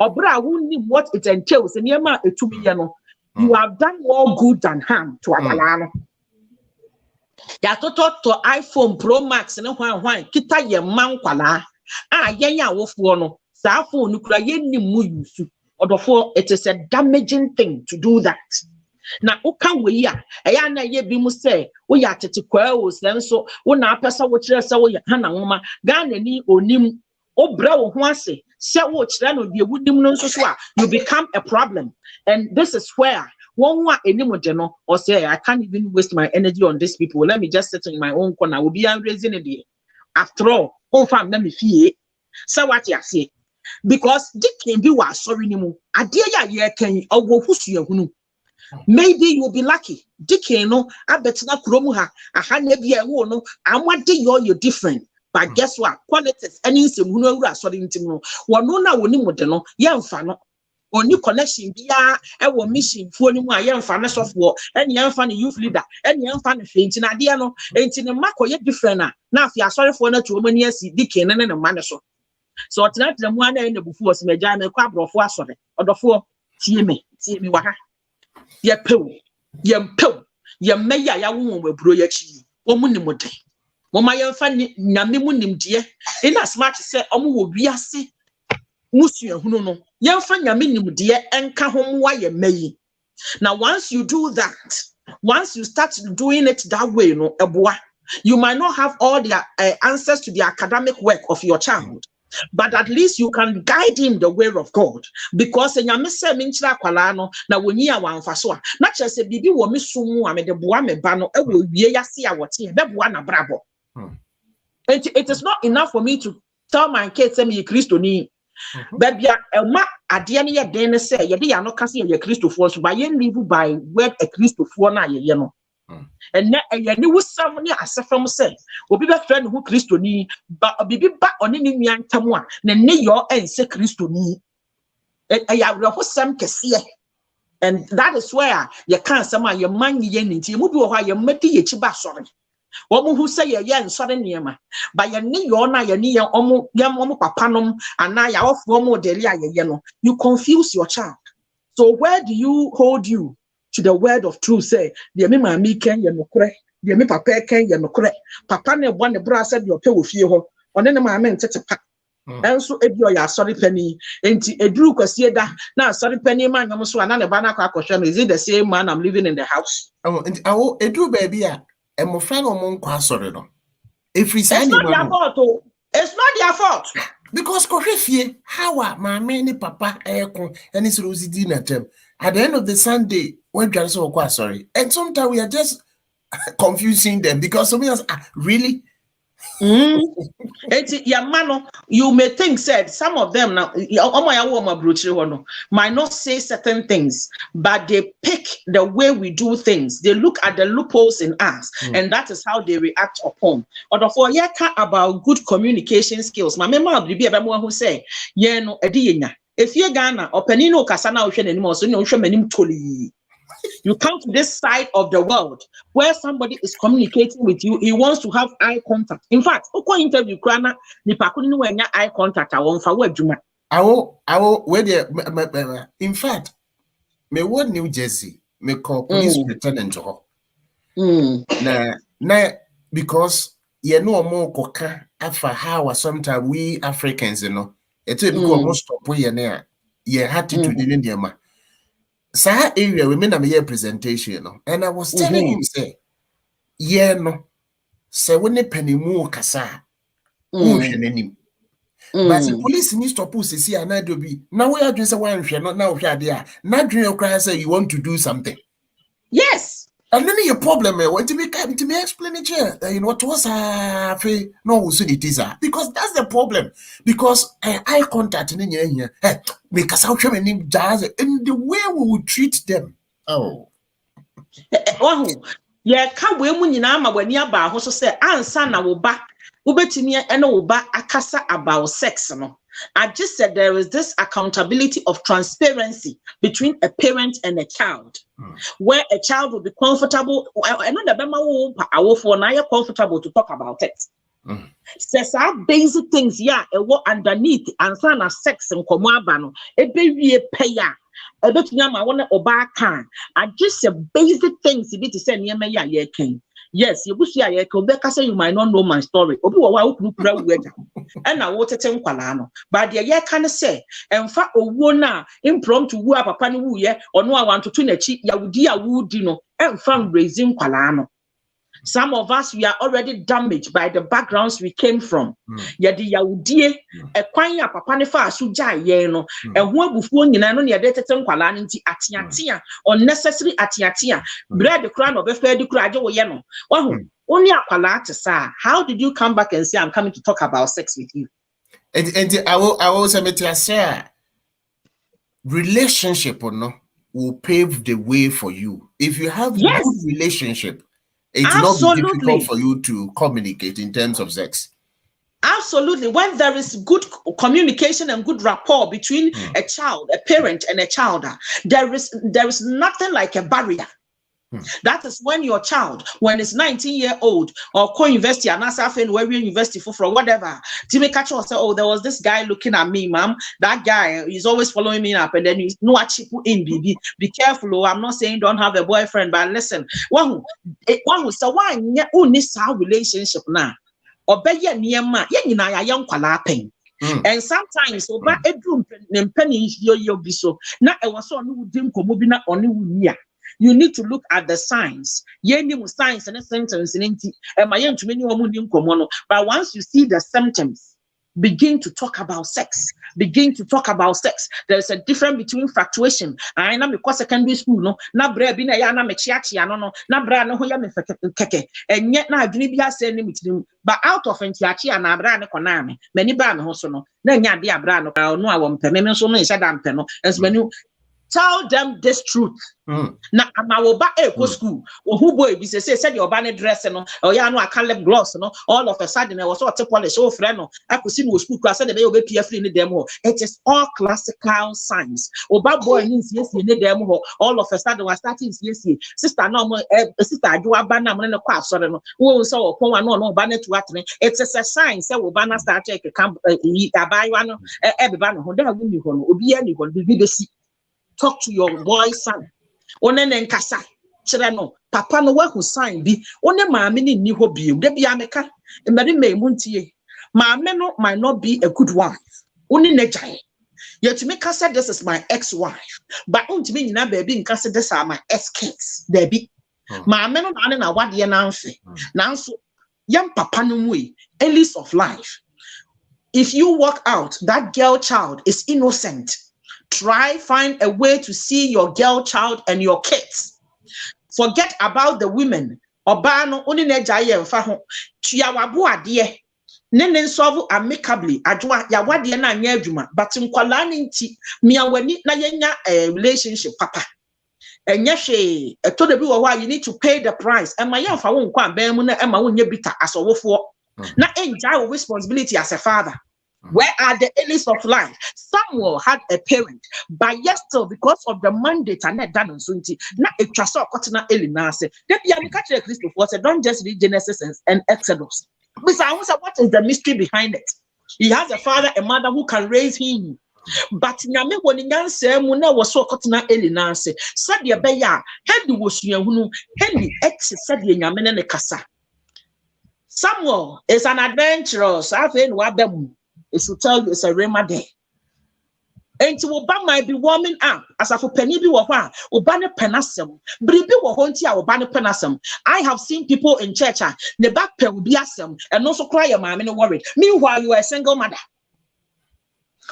Obra who knew what it entails and you have done more good than harm to Abalano. Ya to iPhone Pro Max and one kita ye man kwala. Yenya wofuono. Sa phone nukura ye ni mu yusu. Odofo it is a damaging thing to do that. Na ukan we ya na ye bi mu say we ya tete kwa o so wo na apesa wo kire se wo ya na nwoma Ghana ni onim obra wo ho ase. You become a problem, and this is where or say I can't even waste my energy on these people. Let me just sit in my own corner. I will be raising it. After all, fam, let me fear. So what you say? Because Dick can be what sorry anymore. Maybe you'll be lucky. Dick, no, I bet not Kromuha. I had never no. I'm what you're different. But guess what? Qualities any sim who know sorry intimo. One no na woni modeno, yan fano. Only connection bia e mission for ni mu a yan fano software, and yan fan youth leader, and yan fan faint na dia no, enti ne mako ye different na afia sorry for na to mani asi dike ne man so. So tonight the one na ne bufu os meja me kwa brofo asore. Odofo tie me wa ha. Ye pew, ye meya ya wo maburo ya chi. Wo mu ni modai. Mama yemfa nyame mu nimde in as much say omo wo wiase musua hunu no yemfa nyame nimde enka homwa ye mayi. Now once you do that, once you start doing it that way no eboa, you might not have all the answers to the academic work of your child, but at least you can guide him the way of God, because nyame se minchira kwala no na woni awanfa so a na kire se bibi wo mesumu a me de boa me ba no e wo wie yase a wote e be boa na brabo. It is not enough for me to tell my kids say me Christoni. Baby, ma adie ne ye den say ye de ya no kase ye Christofo so ba ye live by word a Christofo na ye no. And na ye ne wusam ne asefam say obi be friend who Christoni ba bibi ba one ne nua ntam a ne yo ense Christoni. Ya wusam kese. And that is where you can't sama your man ye nti mu bi wo ha ye mati ye chi ba sori. Woman who say ye and sudden yama, by your knee or na your knee omo papanum and na ya off womo delia yeno. You confuse your child. So where do you hold you to the word of truth? Say, the me mammy can ye no cre, the me papa can ye no cre, papa ne one the bra said your pay with you, or then my men set a pack. And so if you are sorry penny, and a drew that now sorry penny man, almost one and a banana question. Is it the same man I'm living in the house? Oh, and I will a drew baby. And my friend among Quasore. If we say it's not their fault, it's not their fault. Because Correfie, how are my many papa aircon and his rosy dinner term at the end of the Sunday when you're so Quasore. And sometimes we are just confusing them because some of us are really. You may think said some of them now might not say certain things, but they pick the way we do things. They look at the loopholes in us, and that is how they react upon. Or for about good communication skills. My mama will be a who say, yeah, no, if you're Ghana or Penino Casana Ocean anymore, so no totally. You come to this side of the world where somebody is communicating with you. He wants to have eye contact. In fact, interview Krana, ni pakuni when eye contact. I won't forward you. I will where the in fact, me what New Jersey, me call police lieutenant to her. Na because you know more coca after how sometimes we Africans, you know, it's a almost stop where you had to do in India. Sa area women am here presentation, and I was telling him say, yeah, no, say when the penny mu kasa unhwenenim. But the police needs to put see another be. Now we are just one not now here. Not dream cry say you want to do something. Yes. And then your problem when to me explain it here. You know what was no so it is because that's the problem. Because eye contact in here because how name jazz in the way we will treat them. Oh. Yeah, can't we when you know my when you about also say answer na wo ba ubetimi and wo ba akasa about sex no. I just said there is this accountability of transparency between a parent and a child, where a child will be comfortable. I know the comfortable to talk about it. Says basic things, yeah, what underneath and son of sex and comabano, a baby a payer. I don't know I want to can. I just say basic things you need to say near me, yeah, king. Yes, you wish you might not know my story. And I wanted to tell but the year can say, and fa wona impromptu woo up a woo ye, or no, I want to tune a cheat, ya would dear wood, and fundraising palano. Some of us, we are already damaged by the backgrounds we came from. Yet the Yaudie, a quine up a panifa, suja yeno, and who before you know, near data qualanity atiatia, unnecessary atiatia, bread the crown of a fair decrajo yeno. Only a palata, sir. How did you come back and say, I'm coming to talk about sex with you? And I will submit to say, relationship or no will pave the way for you. If you have good relationship, it will not be difficult for you to communicate in terms of sex. Absolutely. When there is good communication and good rapport between a child, a parent, and a child, there is nothing like a barrier. That is when your child, when it's 19-year-old or co-university and where university for whatever, Timmy catch us say, oh, there was this guy looking at me, ma'am. That guy is always following me up, and then you know what people in BB. Be careful. Oh, I'm not saying don't have a boyfriend, but listen, one who say why only relationship now or be near ma young kwalaping. And sometimes over a room penny yo biso na e was on who dim komobina on ya. You need to look at the signs. Signs and symptoms but once you see the symptoms, begin to talk about sex. There's a difference between fluctuation. I am because secondary school no na bra bi na ya na me chiachia no na bra no ho ya me keke and yet na adwene bi ase ne mitrim but out of chiachia na bra ne kona me mani ba me ho so no na nya de abra no no awom pe me so no e shada mpe no enso mani tell them this truth. Na amawoba eko school. Who boy be say said your banner dress no or ya no aka lip gloss no all of a sudden there was what polish so friend no I could see no school class said they be PF in them. It is all classical signs. Oba boy means yes in them all of a sudden was starting yes sister no sister adwa banner no kwa so no wo so opon no banner to atene. It is a sign say we banner start check camp abaywa no e beba no ho da wu ni ho no obi ani ho bi see. Talk to your boy son. One nkasa chere no papa no wa hu sign bi one maame ni ni ho biem de bia meka mbere memuntie maame no might not be a good wife one nejai yet meka said this is my ex-wife but untimi nyina baby nka say this are my ex-kids there be maame no na wade na nfe nanso yam papa no mu a lease of life. If you walk out, that girl child is innocent. Try find a way to see your girl child and your kids. Forget about the women. Obano oni nejaye mfa ho. Tuyawabu ade. Nene solve amicably. Adwa ya wade na anya adwuma. But nkwala nti miawani na yenya relationship papa. Enya hwe eto de bi wo wa you need to pay the price. Ema ye mfa wo nkwa ban mu na ema wo nya bita asowofo. Na enjoy responsibility as a father. Where are the elites of life? Samuel had a parent, but yet still, because of the mandate and that done so now a trust cotton elina say that the Christ before said don't just read Genesis and Exodus. Because I was what is the mystery behind it? He has a father, a mother who can raise him. But nyame woni nyanse mu na wo so kotena elina say said ye be ya hendi wo suahunu hendi ex said ye nyame ne kasa. Samuel is an adventurous. I think what them is to tell you it's a rema day. And to Oba might be warming up as a for penny be waha, Obana penasem, Bribi wahontia, Obana penasem. I have seen people in church, the back pen will be asem, and also cry a man and worried. Meanwhile, you are a single mother.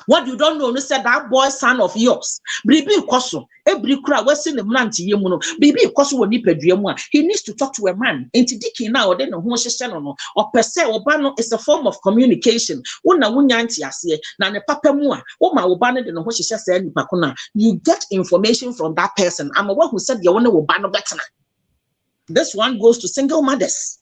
What you don't know, said that boy son of yours. Bribi Koso, every crowd was in the Mlanti Yemuno. Bribi Koso will be pedrium. He needs to talk to a man. Into Dicky now, then who was or per se, Obano is a form of communication. Una wunyanti asiye, na ne papa mua, Oma Obano, then who she said, Pakuna. You get information from that person. I'm a one who said, you want to Obano better. This one goes to single mothers.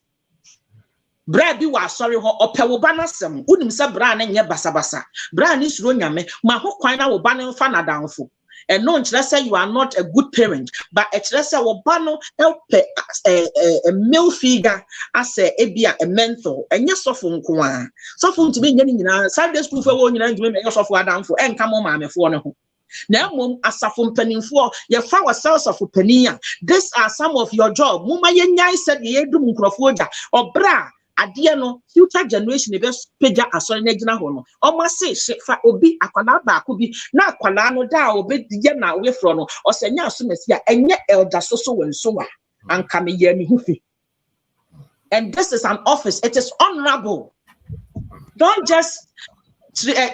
Bra bi wa sorry ho opewo ba nasem unim se bra na nye basabasa bra ni suro nyame ma ho kwan na wo ba no fa na danfo and no nkyere say you are not a good parent but ekere say wo ba no help a male figure as a ebia a mentor enye sofo nko a sofo ntimi nya ni nyina Sunday school fe wo nyina ntimi me sofo adanfo enka mo maamefo no ho na mom asafo mpanimfo ye fa yourselves of opinion. These are some of your job muma ye nyai said ye dum nkrofo ja obra adia no future generation e be peja asori na gina ho no omo se fa obi akwala ba ko bi na akwala no da obi ye na we fro no osenya asomasi a enye elder so wenso wa anka me ye mi hufi. And this is an office, it is honorable. Don't just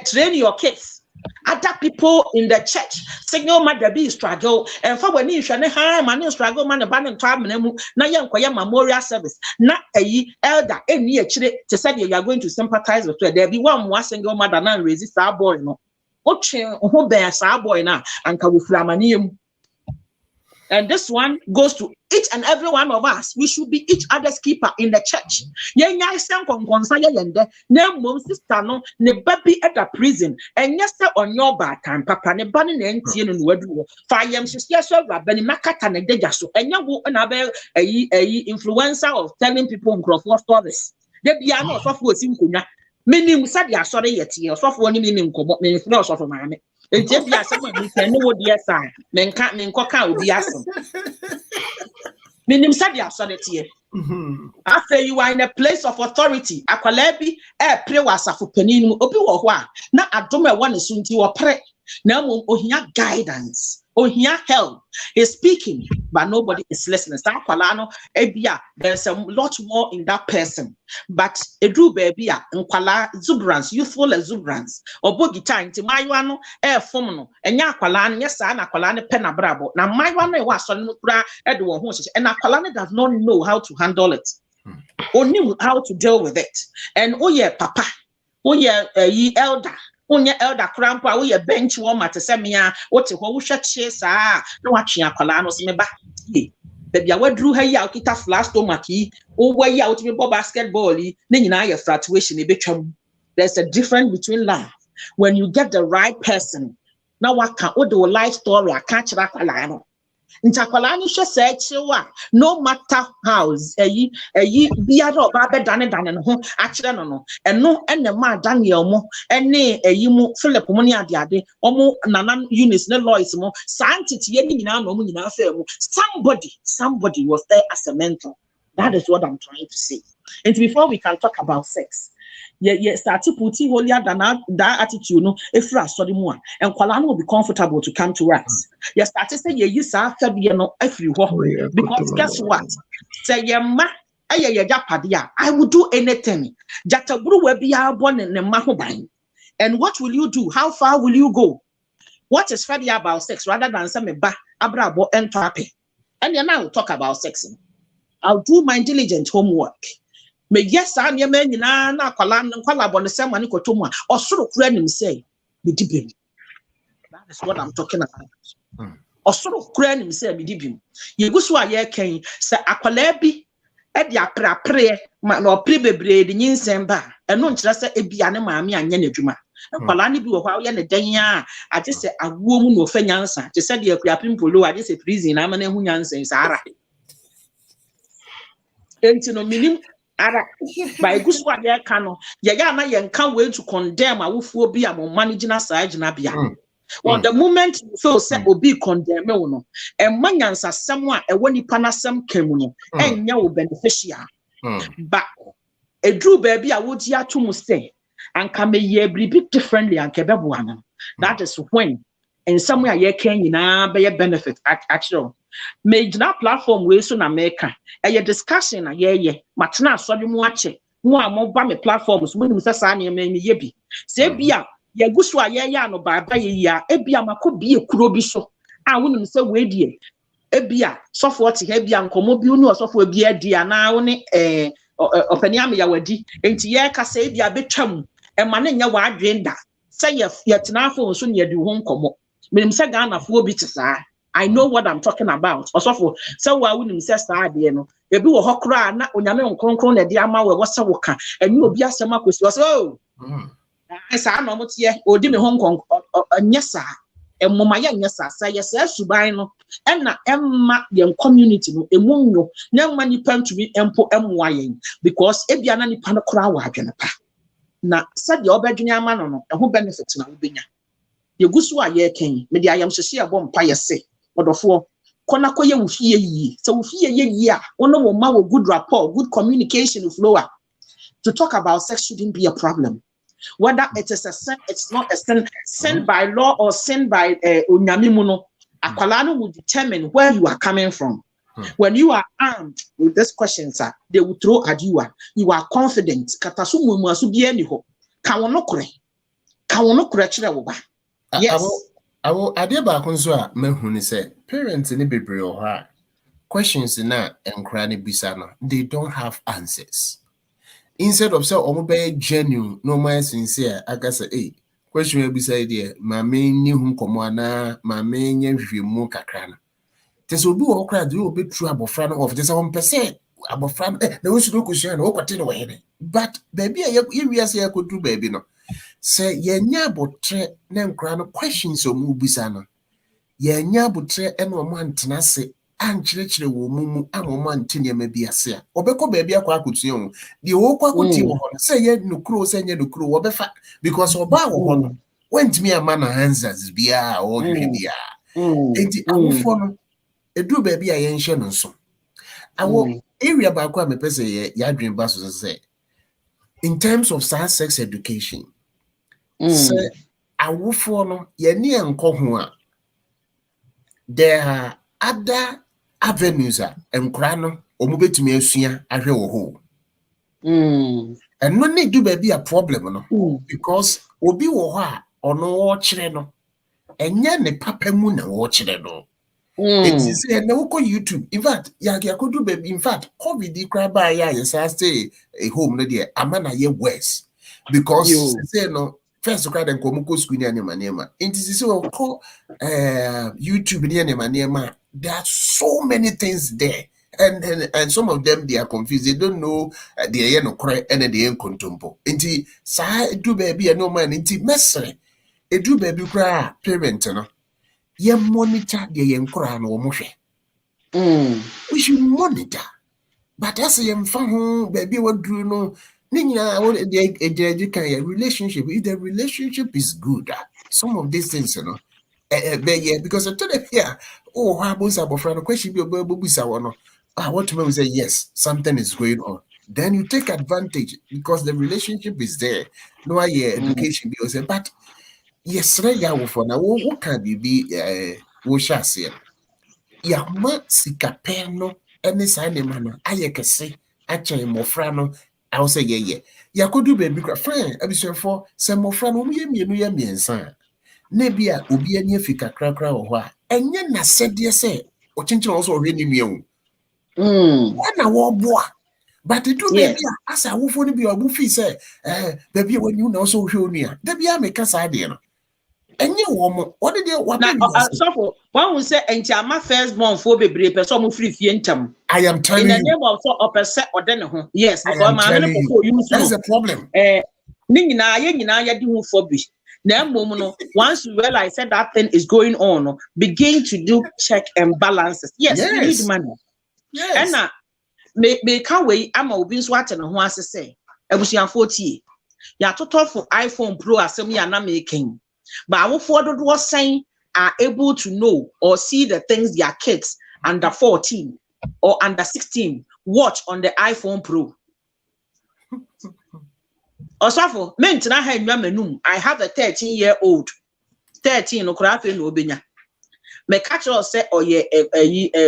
train your kids. Other people in the church, single mother be struggle, and for when you shall have money struggle, man, abandon time, na yankoya memorial service, not a elder, any actually to say you are going to sympathize with her. There be one more single mother and resist our boy, no. Who bears our boy now, and Kawuflamanium. And this one goes to each and every one of us. We should be each other's keeper in the church. Yenya isang konsaya yende ne mom sister no ne baby at the prison and yes on your back time papa ne bani ne ntie no wadu fa yam sister so bani makata ne deja so enya wo na be a influencer of telling people nkrofo stories. De bia no so fo osinkonya menim sade asore yete so fo ni menim komo me no so fo maame. Enti bia se mo ni wo de esa menko ka obi asem. Minim sadia sonete. After you are in a place of authority, akwalebi pray wasafo panin obi wo ho a na adom e won so nti wo pre na mom ohia guidance. Ohia help. He's speaking, but nobody is listening. There's a lot more in that person. But edu baby nkwala exuberance, youthful exuberance. Obo guitar nti maiwa no fom no. Enya akwala no yesa na akwala no pen abrabo. Na maiwa no e wa so no kura e de wo ho hye. And akwala no does not know how to handle it. Only how to deal with it. And papa, elder. Onye elder crampa we bench warmer to say me what ho wo hwe chie saa na watwe akwala no se me ba baby a wadru ha yi a kita flash stomach yi o wa yi a utimi bo basketball yi na nyina ya fluctuation e betwam. There's a difference between life when you get the right person. Now what can o the life story aka kira akwala no ntakwala ni hwe sa chiwa no matter how biya do ba be dane no ho akire no eno ene ma Daniel mo ene mu Philip mo ni ade omo nana Eunice ne Lois mo santity ye ni nyina no mo nyina fa mu somebody was there as a mentor. That is what I'm trying to say. And before we can talk about sex, start to put holier than that attitude no if you study more and kwala will be comfortable to come to us. You start to say you say no every because guess what? Say ma I will do anything. Jataburu will be our born in the mahoban. And what will you do? How far will you go? What is fair about sex rather than some ba abrabo and trapping? And you now talk about sex. I'll do my diligent homework. Me yes an ye man nyina na kwala bon se mani kotomu a osoro kura nim say me dibim. That is what I'm talking about. Osoro kura nim say me dibim. Ye gusu a ye kan se akwala bi e de aprapre ma no pre bebre de nyinsem ba eno nkira se ebia ne maame anya n'adwuma. Kwala ne bi wo hwa ye ne dan a age se aguo mu no fanyansa te se de akua pimpolo age se prison na ma na hu nyansa sara. Enti no minim ara by guswa ya kano ya na yenka way to condemn awufuo bi am managing asagina bia. Well, the moment you feel say obi condemn we no e manyansa sem a e woni panasem kemu no enya wo beneficial. But edru baby a wodi atum say anka me ye bribi differently anka beboa no That is when and somewhere you can be a benefit actually. Major platform we so na America. A discussion matna so bi mu ache. Mu amoba me platforms when say sa na me yebi. Say bia ye gusu a no baba ye ya ebia makobi ekuro bi so. A wonim say we die. Ebia sofo te ha bia nkomo bi unu sofo bi adi ana wo ne opani am ya wadi. Enti ye ka say bia betwam e ma ne nya wa adwenda. Say ye tena fo so ne yedi ho nkomo. Menim say Ghana fo bi te saa. I know what I'm talking about. Also, so why wouldn't say start there? No, if you were hokra, na onyame nkronkron na dia ma we wasa woka. And you obi asema kwesi was oh. Esa no mo tie, odi me Hong Kong nyesa. Emoma ya nyesa sa yesa suban no. Em na emma ye community no emunyo. Na emma nipa ntumi empo emwa yen because ebia na nipa no kora wa adwene pa. Na said your obedwene ama no ho benefit na obenya. Ye gusu a ye ken, me dia yam hye abom pa ye se. Odofo kona koye wufie yi so wufie ye a ono wo ma wo good rapport, good communication flow to talk about sex shouldn't be a problem, whether it is a sin, it's not a sin by law or sin by onyame mu no akwala no will determine where you are coming from. When you are armed with this question, sir, they will throw at you. You are confident katasu mu asu bi ani ho ka wono kure kire wo ba. Yes. Awo ade ba kunso a mehu ni say parents ni bebre o ha questions na enkra ni bisa no they don't have answers. Instead of say omo be genuine no more sincere aga say question we bisa ide ma me ni hu komo ana ma me nya hwehwemu kakra na tese obi wo kra de obi true abofra no of tese on pese abofra na wo su do question na wo kwate no we but baby ye wiase ye kodu baby no. Say yenya botre na nkra no questions o mu bisa no yenya botre eno o mantena se ankyerechire wo mu amomo antene ma bi ase a obekọ baabi akwa akotua ho de wo kwa akoti wo ho say ye nukuro say nye nukuro wo befa because oba wo ho no wentimi ama na answers bia o hwe bia enti awofo no edu baabi a yenhye no nso awo area ba kwa me pese ye yadwen ba so say in terms of sex education. Say awofo no ye ne enko ho a there are other avenues a enkra no omo betumi asua ahwe wo ho and no need do be a problem no because obi wo ho a ono wo kire no enye ne papa mu na wo kire no it is na wo ko YouTube in fact ya ko do be in fact COVID cry by ya stay a home no there amana ye worse because say no first cry dem ko muko school ni anema it is so call YouTube ni anema there are so many things there and some of them they are confused, they don't know the no cry and the contumpo inti sa do baby no man inti mesre e do baby cry parent no ye monitor the yen cry no mo hwe we should monitor but as yem fa ho baby what do no the relationship, if the relationship is good, some of these things, you know, because I told them here, oh, how about a question? I want to say yes, something is going on. Then you take advantage because the relationship is there. No, education, but yes, for now, what can be what shall say? Yama sikapeno, any sign man, I can say, actually, Mofrano. I will say, yeah. Ya could do baby friend. I be sure for some more friend whom ye miensa. Nebia ubi any fika cracker or what. And yen na said, yes, say, or chinch also really mew. One a war boy. But it do baby as I will only be a woofy say, baby, when you know so show near. The be a make us idea. And you woman, what did you want? So one will say, and my firstborn for baby, person free fientum. I am telling you. In the name of so upset or then yes, because my that's the problem. Nina, ya do for be. Then, once you realize that thing is going on, begin to do check and balances. Yes, you need money. Yes. And now, may can't wait. I'm a bin swatting and once to say, I was young 40. Ya to talk for iPhone Pro as some are not making. But our father was saying are able to know or see the things their kids under 14 or under 16 watch on the iPhone Pro. Also, I have a 13-year-old 13 no krafe no obenya me catch us say oye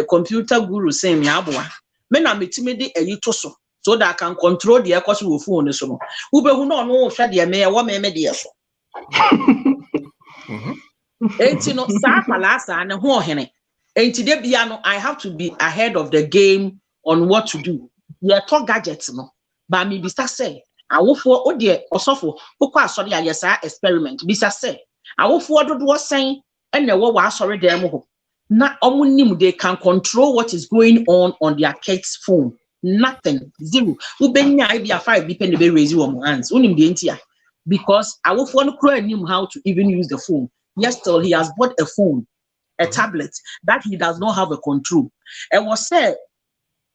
computer guru say me aboa me na metime de ayi to so that I can control the course wo phone so no wo be hu no no hwe de me wo me de so enti no sa palasa ne ho ohene enti de bia no I have to be ahead of the game on what to do ye to gadgets no ba me bisa say awofo ode osofo kokọ asori ayesa experiment bisa say awofo dodo sen ene wo wa asori dem ho na omunim they can control what is going on their kids phone nothing zero ubenya ibia 5 bi pen be raise wo hands unim de ntia because awofo no kro anim how to even use the phone yes still he has bought a phone a tablet that he does not have a control and was said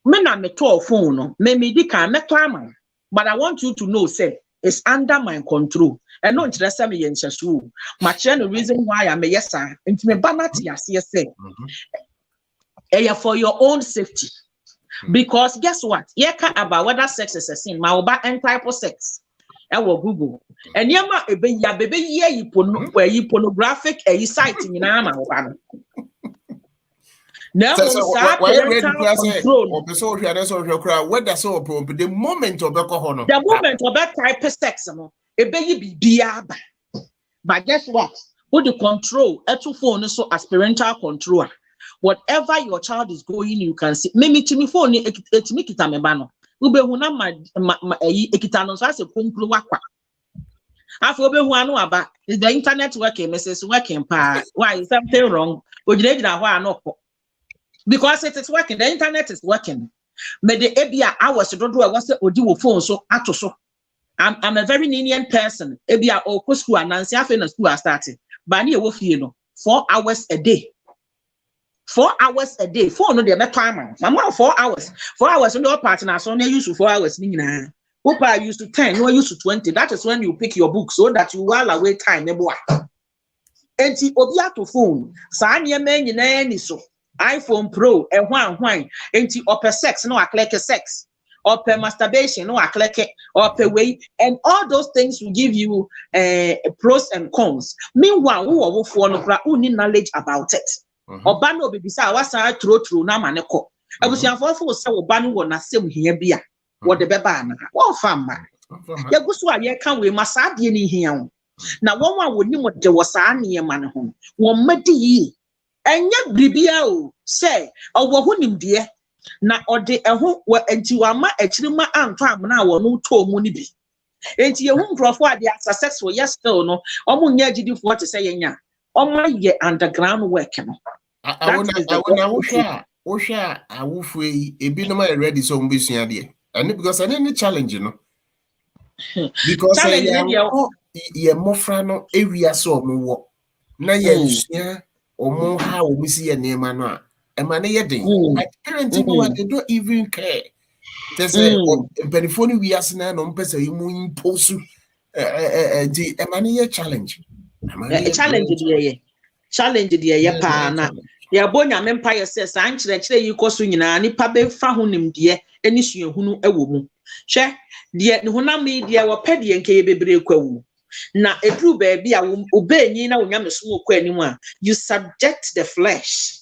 me na me to phone no me di kan me to am. But I want you to know, say, it's under my control. And no interest me in Shasu. Much the reason why I'm a yes, sir. Into me banati as yes, say. For your own safety. Because guess what? You can't about whether sex is a sin. My oba and type of sex. I will Google. And yama ebe ya baby ye pornographic site in Nama. Now, the moment of that type of sex, it be biaba. But guess what? Who the control? A phone so as parental control. Whatever your child is going, you can see. Maybe to me phone it make it a mebano. Ube huna ma ekitano so as a kunklu wakwa. After ube huanu aba is the internet working? Mrs. working pa. Why is something wrong? Because it is working, the internet is working. But the ABA hours don't do I was the phone so ato so. I'm a very lenient person. ABA or school and Nancy after school I started. But near wolf 4 hours a day. 4 hours a day. 4 no the time. Mama 4 hours. 4 hours on your partner, so they used to 4 hours. Opa used to 10, you used to 20. That is when you pick your book so that you while away time. And see obia to phone. Sanya men in so. iPhone Pro and one into upper sex no I click a sex upper masturbation no I click it upper way and all those things will give you pros and cons. Meanwhile who for no need knowledge about it. Obano be bisa wasa true na maneko. Abusianfo for say obano wo na sem hia bia wo de beba na wo fama. Ya gusu a ye kan we masade ni hia wo. Na won wa woni mo de wo sa ne ma ne ho. Wo madi yi enya bribia o say owo hunim de na ode eho wa enti wa ma akirima anto amna wo no to mu ni bi enti ye hu nkrofo ade successful yes still no omo nya gidifo to say yenya omo ye underground work no awona wo hwa awufu yi ebi no ma ready so mbesua de and because any challenge no because ye mofra no area so omo wo na ye sua omo ha omo si ye nema no a ema na ye den parenting no they don't even care they say benefoni we asina no mpesa yimu imposu di ema na ye challenge challenge de ye pa na ya bonya mempa ye say san kire yi koso nyina ni pa be fa honim de eni suahunu ewo mu hwe de ne honam yi de wo pɛ de nke ye bebre kwawu na edru ba bia obenyi na onyameso okwa anim a you subject the flesh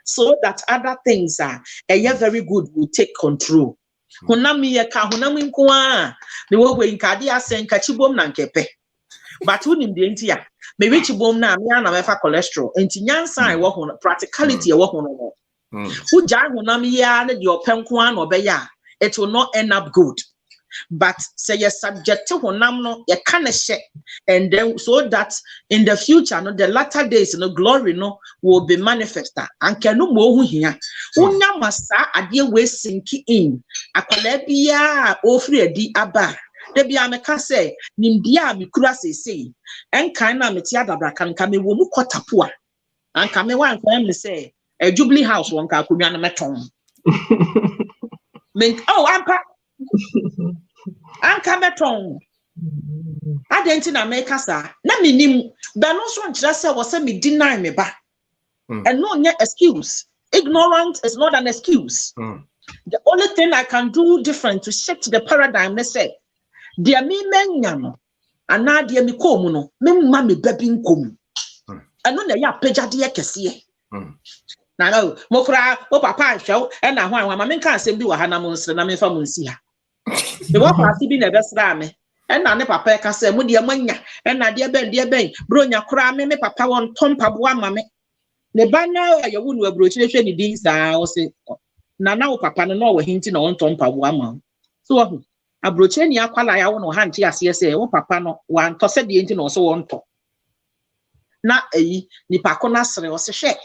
so that other things are very good will take control. Honam ye ka honam nko a me wo nkade asen ka chibom na nkepe but unim de ntia me wi chibom na me na me fa cholesterol enti nyansa e wo ho practicality e wo ho no fu ja honam ye a na de openko a na obeya it will not end up good. But say you subject to honam no you can share and then so that in the future no the latter days no glory no will be manifested and can no more here unya masa ade we sink in akwala bia ofri adi aba de bia me ka say nimdia me kura say enkan na me tia dabra kan ka me wo mu kotapoa anka me wan kan me say a Jubilee house won ka akudwa na meton men ampa anka meton adenti na make sa na minim ba no so nkyira se wo se me deny me ba and no nya excuse. Ignorance is not an excuse. The only thing I can do different to shift the paradigm they say dia me menya no ana dia me kom no me ma me babi nkom eno na ya pejade kese na no mo kra o papa hwew e na hwan ma me kan asem bi wa ha na mo nsre na me fa mo nsi ha e wo pa bi na besra me e na ne papa ka se mo de manya e na de ben bro nya kra me papa won tompaboa ma me ne banya ya wo nu abrochi hwe ni din sa o se na wo papa no no wo hinti na won tompaboa ma so wo abrochi ni akwala ya wo no ha nti ase se wo papa no wa nto se de nti na o so won to na ni pako na sere o se hwe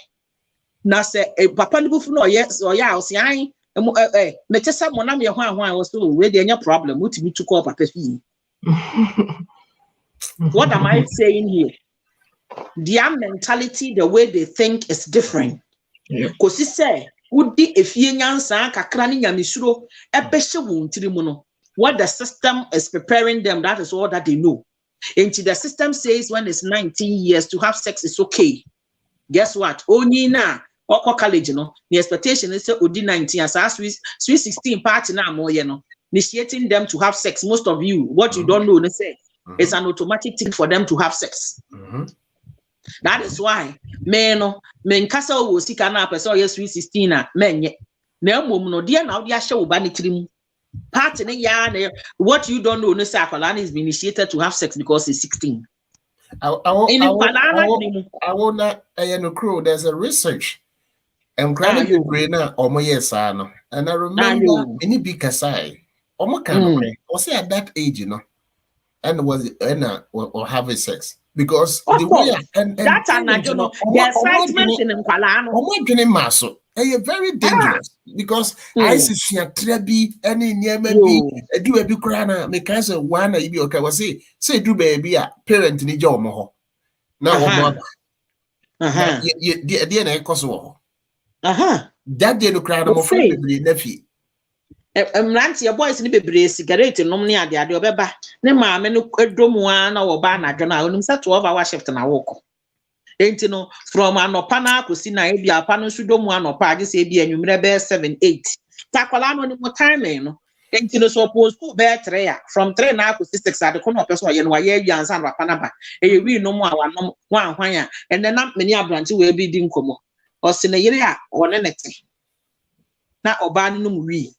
na se papa ni bufu no oye o se an me tesa mo na me hwan o so we dey nya problem utimi to call papa fi. What am I saying here? Their mentality, the way they think is different. Because he said, "Udi efie nyansa kakra ni nyamisuro ebehye wo ntirimu no." What the system is preparing them, that is all that they know. And the system says when it's 19 years to have sex is okay. Guess what? Only na oko college no. The expectation is say odi 19 as sweet 16 party na mo ye no. Initiating them to have sex. Most of you, what you don't know, they say it's an automatic thing for them to have sex. That is why men kasa wo sika na person yes 16 na menye na emom no de na wo ahye wo ba ne tirim party ne ya na what you don't know no say akwala is being initiated to have sex because he's 16. I wanna there's a research and granny you brainer or no and I remember many big kasai or say at that age and was or having sex because the way and that's an the excitement in Kwala no very dangerous because I see trebi any near maybe do a big crana make us a one you okay was say do baby a parent ni jomo ho now dear na koso that day no crana mo friend be nephew Mranti boys ni bebre cigarette nom ni ade obeba ne maame no edom an na wo ba na dwo na onim say 12 hour shift na woko enti no from anopa na akosi na e bia pa no sudom anopa age say bia nwumre be 7 8 takwala no ni mo time no enti no suppose to be 3 from 3 na akosi 6 ade ko no person ye no wa ye wiansa na pa na ba e wi no mo awanom wan hwan a ene na meni abranti we bi di nkomo o se ne yire a wone nete na oba no mu wi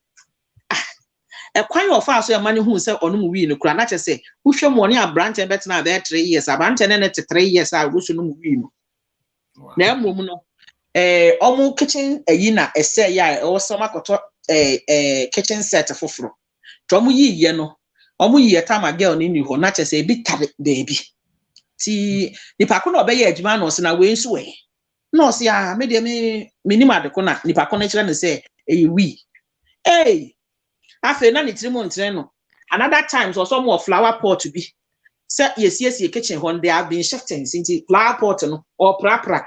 kwan of us your money who say onu mu wi no kura na che say wo hwe mo ne abrante bet na be 3 years abrante ne 3 years a wo so no mu wi no na emom no omu kitchen na ese ya o so makoto kitchen set foforo to omu yiye no omu yiye tama girl ni ho na che say bi tare baby ti nipa ko na obeya adwuma no se na we nso we no se a me de me minima de ko na nipa ko na kire ne say wi afe na ni tirimu ntre no another times also more flower pot to be say yes kitchen hon they have been shifting into flower pot no or prapra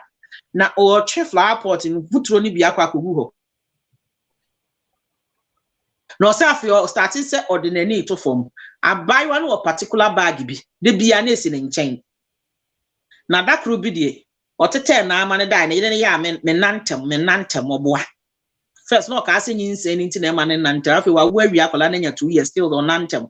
na or che flower pot in butro ni bia kwa kogu ho no say afe starting say ordinary to form abai one or particular bag bi de bia na esi ne nchen na that crew bi de otete na ama ne dai na yene ya me nantem oboa first no ka say nyinse ni nti na ma ne nantem afi wa wi akola na nya 2 years still on nantem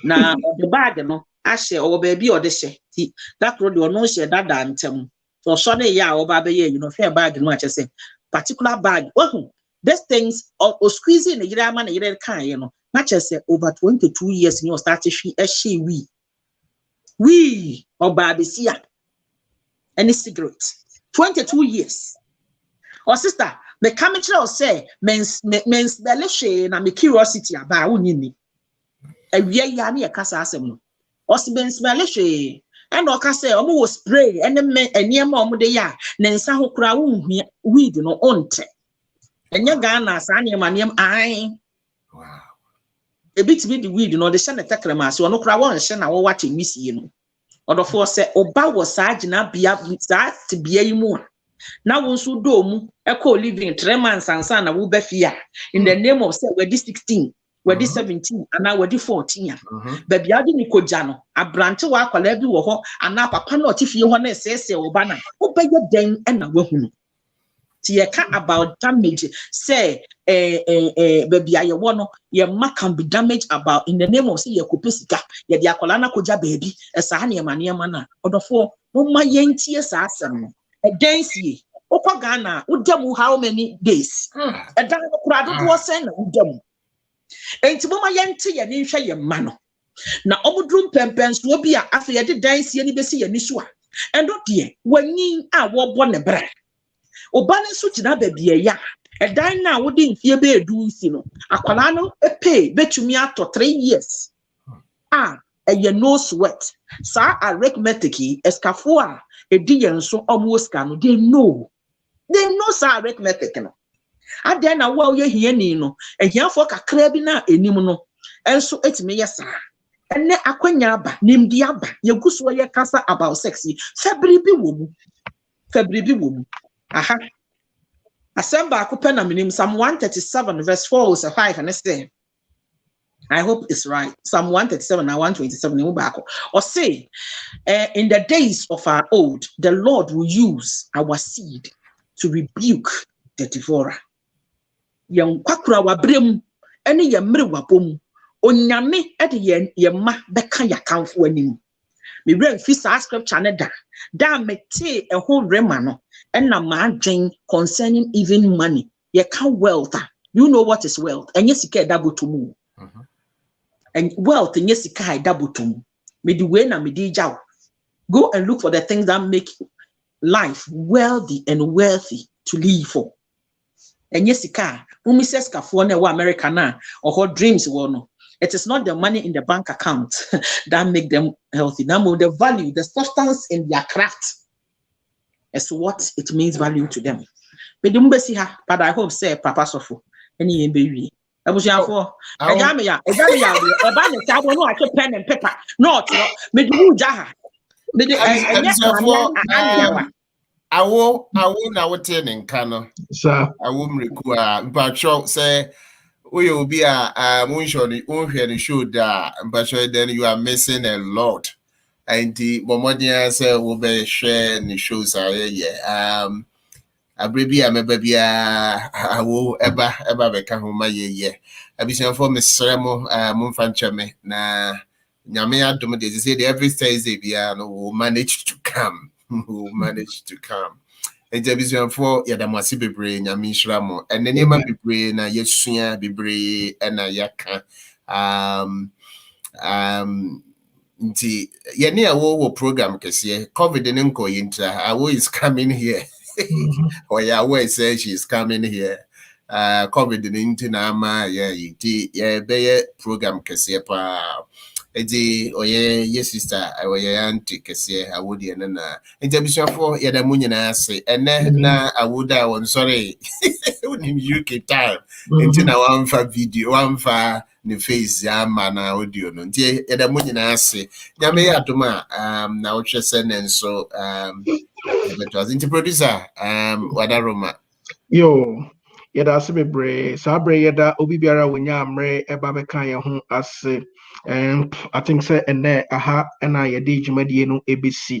na the bag no ahye o baby o de hye ti that road o no hye that dantem so so na ya o ba be ye fair bag no ache say particular bag these things o squeezing na yira ma na yira kan ye no na che say over 22 years ni o start hye we o ba be sia any cigarette 22 years or sister me come tell say mens beleshe na me curiosity aba wonyini awia ya na yakasa asem no osibens beleshe and oka say omo wo spray enema omo de ya na nsa ho kura wonhua weed no onte enya Ghana sa anem ai wow ebitimi the weed no de hye na tekrema so no kura won hye na wo wache misie no odofo say oba wo sa agina bia sa tibia yi mu na won so do mu eko living 3 months ansa na wo ba fia in the name of say we 16 we 17 ana we 14 ba bia de ni koja no abrante wa akwala bi wo ho ana papa na otifie ho na esese wo ba na wo ba ye den na wahunu Tieka about damage. Say, baby, I want your mark can be damaged about in the name of say your kupesika, ya diakolana koja baby, a sahani mania mana, or the four, no my yenti assassin, a dance ye, Opa Ghana, Udamu, how many days? A damn crowd was sent Udamu. And to my yenti and in your mano. Na omudrum pempens will be after you did dance any besi and niswa. And not dear, when ye are one a bread. Obana suit na baby ya. A dine now wouldn't fear be do sino. A colano a pay bet you me out to 3 years. Ah, a ye no sweat. Sa arithmetic escafua a dear so almost can they know. They know sa arithmetic. I then a wow ye here nino, and here for a crabina enimono. And so it's me yes, sir. And ne akwanyaba nim diaba ye guswa ye kasa about sexy February bi womu aha Assemble akupena minim Psalm 137 verse 4 to 5 and say I hope it's right. Psalm 137 and 127 or say in the days of our old the Lord will use our seed to rebuke the devourer. Yang kwakura wabrem ene ye mre wabom Onyame ede ye ma beka ya kanfo anim. Me bring fi sa scripture ne da mete e ho rema no na ma adwen concerning even money. Ye can wealth. You know what is wealth? Enye sika double to mu. And wealth enye sika double to mu. Me di we na me di jaw. Go and look for the things that make life wealthy and wealthy to live for. Enye sika umi seska for na wa America na or dreams wo no. It is not the money in the bank account that make them healthy. Now, the value, the substance in their craft is what it means value to them. But I hope say Papa Sofo any baby. I was young for a jamia, a pen and paper. Not me do jaha. I will now attend in Kano. Sir, I won't require, but say. We will be a moonshot show that, but then you are missing a lot. And the Momodia say will be sharing the shows. Yeah, a baby, I'm a baby. I will ever become my year. I be sent for Miss Remo, Monfanchame. Na Yamea Domade said every Thursday, will manage to come. Will manage to come. Exhibition for Yadamasi Bibre, Yamishramo, and the name of Bibre, na Yesuya Bibre, and Yaka. Yania wo program kasi COVID didn't go into Awo is coming here. Or Yahweh says she's coming here. COVID didn't nama yeah be program kasi pa. Edi oye ye sister oye auntie kese awodi ene na intervention for ya da munyi na ase ene na awoda won sorry unim UK time enti na wamfa video wamfa ne face ya ma na audio no enti ya da munyi na ase nyame ya adoma na wo twese ne nso because inti producer wadaroma yo yada sebebre sabre yada obi biara wonya amre eba beka ye ho ase I think say and aha and I did jumadi no ABC.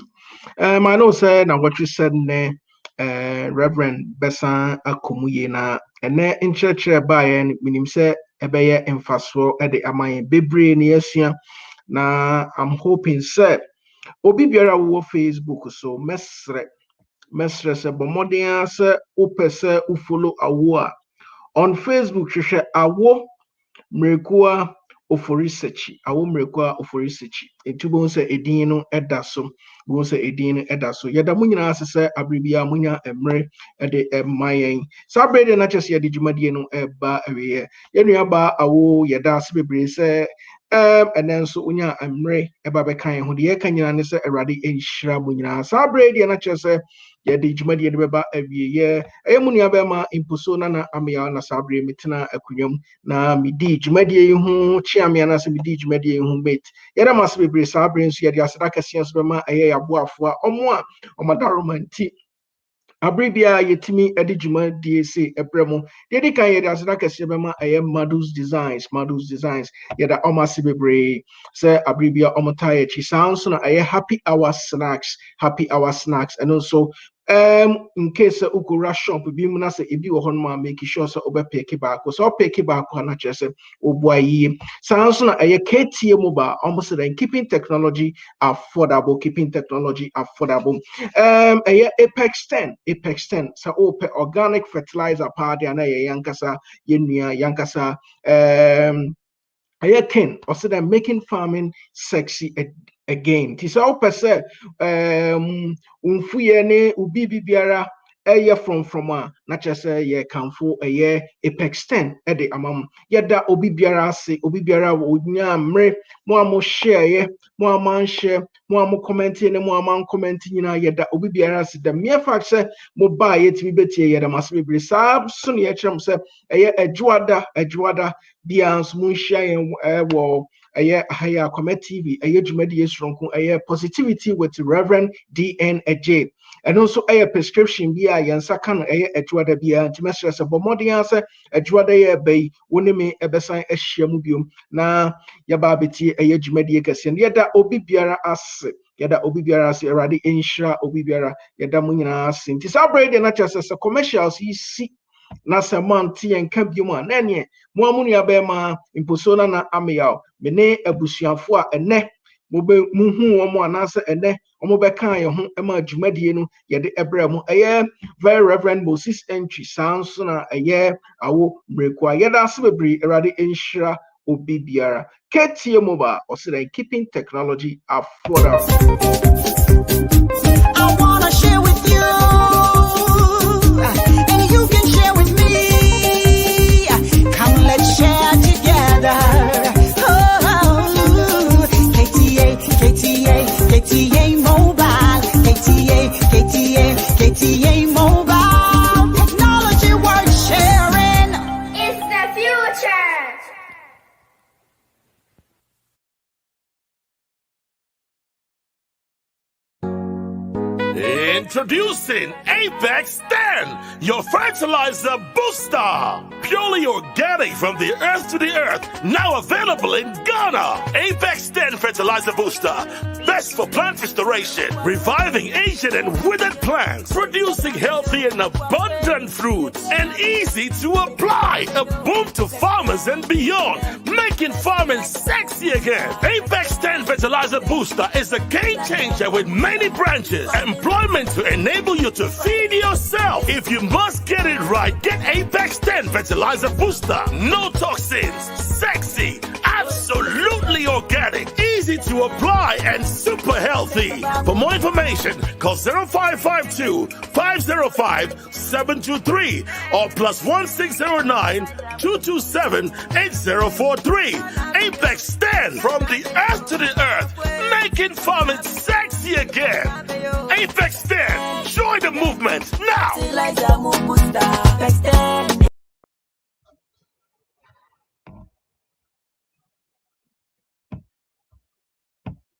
I know say now what you said ne Reverend Besan Akumuye na and then in church by and minim say ebeye emfaso e de amaye bebre ne asia na I'm hoping say obi biara wo Facebook so mesre se bomodin say upese u follow awo on Facebook hwehwe awo mrekua for research. I won't require for research. It won't say edino edaso, won't say edino edaso. Yadamunia say abribia munya emre at the mayan. Sabre not just yadijumadiano eba away. Yenuaba awo yadas bebre say and then so unya emre eba kind who the ekanya say eradi in shramunya. Sabre not just say yadijumadi beba every year. Emunia bema imposona na amia na sabre mitina akunyum na midi jumadi hu chiami anase midi jumadi hu mate. Yada must be brave sabre nso yadi asadaka sians bema aye aboafo omo a omadaromanti abribia yetimi edi jumadi se ebremo dedi kan yadi asadaka sians bema aye madus designs yada omasi be brave say abribia omotaye chi sounds na aye happy hour snacks and also in case ukura shop bi mu na se ebi wo hon ma make sure so obe pick back so pick back na chese obuayi sans na eye KTA mobile almost then keeping technology affordable eye Apex 10 so ope organic fertilizer party na ye yankasa yenua yankasa ken also then making farming sexy again. Tis all per se umfuyene ubi biara from not just a year canfo a year Apex 10 at the amam yada obi biara se obi biara wonya mre mo share ye mo man share mo commenting and mo man commenting na yada obi biara se the mere fact say mo buy it mi betie yada must be sab so ne yecham say eye adwoada bians mo share wo Haya Kwamet TV, Jumedi Yesronku, positivity with Reverend DNJ. And also a prescription via Yansakan, a Juada Bia, Timesters of Bomodiansa, a Juada Bay, Unime, Ebesan, a Shiamubium, na Yababiti, a Jumedi Cassian, Yada Obibiara as. Yada Obibiara as Radi Insha Obibiara, Yada Munina Sin. Tisabre, and not just as a commercials, you see. Na semanti en kabima nenye mo amuni abema imposona na ameyao mene abusuafo a ene mobe muhu omo anase ene omo beka ye ho ema adwumadie no ye de ebre mo eye very reverend Moses Antwi sans na eye awo mrekwa ye da se bebri erade enhira obi biara KTA mobile osira keeping technology affordable. I wanna share with you. Share together. Oh, KTA mobile. KTA mobile. Technology worth sharing. It's the future. Introducing Apex 10, your fertilizer booster. Purely organic from the earth to the earth. Now available in Ghana. Apex 10 fertilizer booster. Best for plant restoration, reviving ancient and withered plants, producing healthy and abundant fruits, and easy to apply. A boom to farmers and beyond, making farming sexy again. Apex 10 fertilizer booster is a game changer with many branches. Employment to enable you to feed yourself. If you must get it right, get Apex 10 fertilizer booster. No toxins, sexy, absolutely organic, easy to apply, and super healthy. For more information, call 0552 505 723 or +1609 227 8043. Apex 10, from the earth to the earth, making farming sexy again. Apex 10, join the movement now.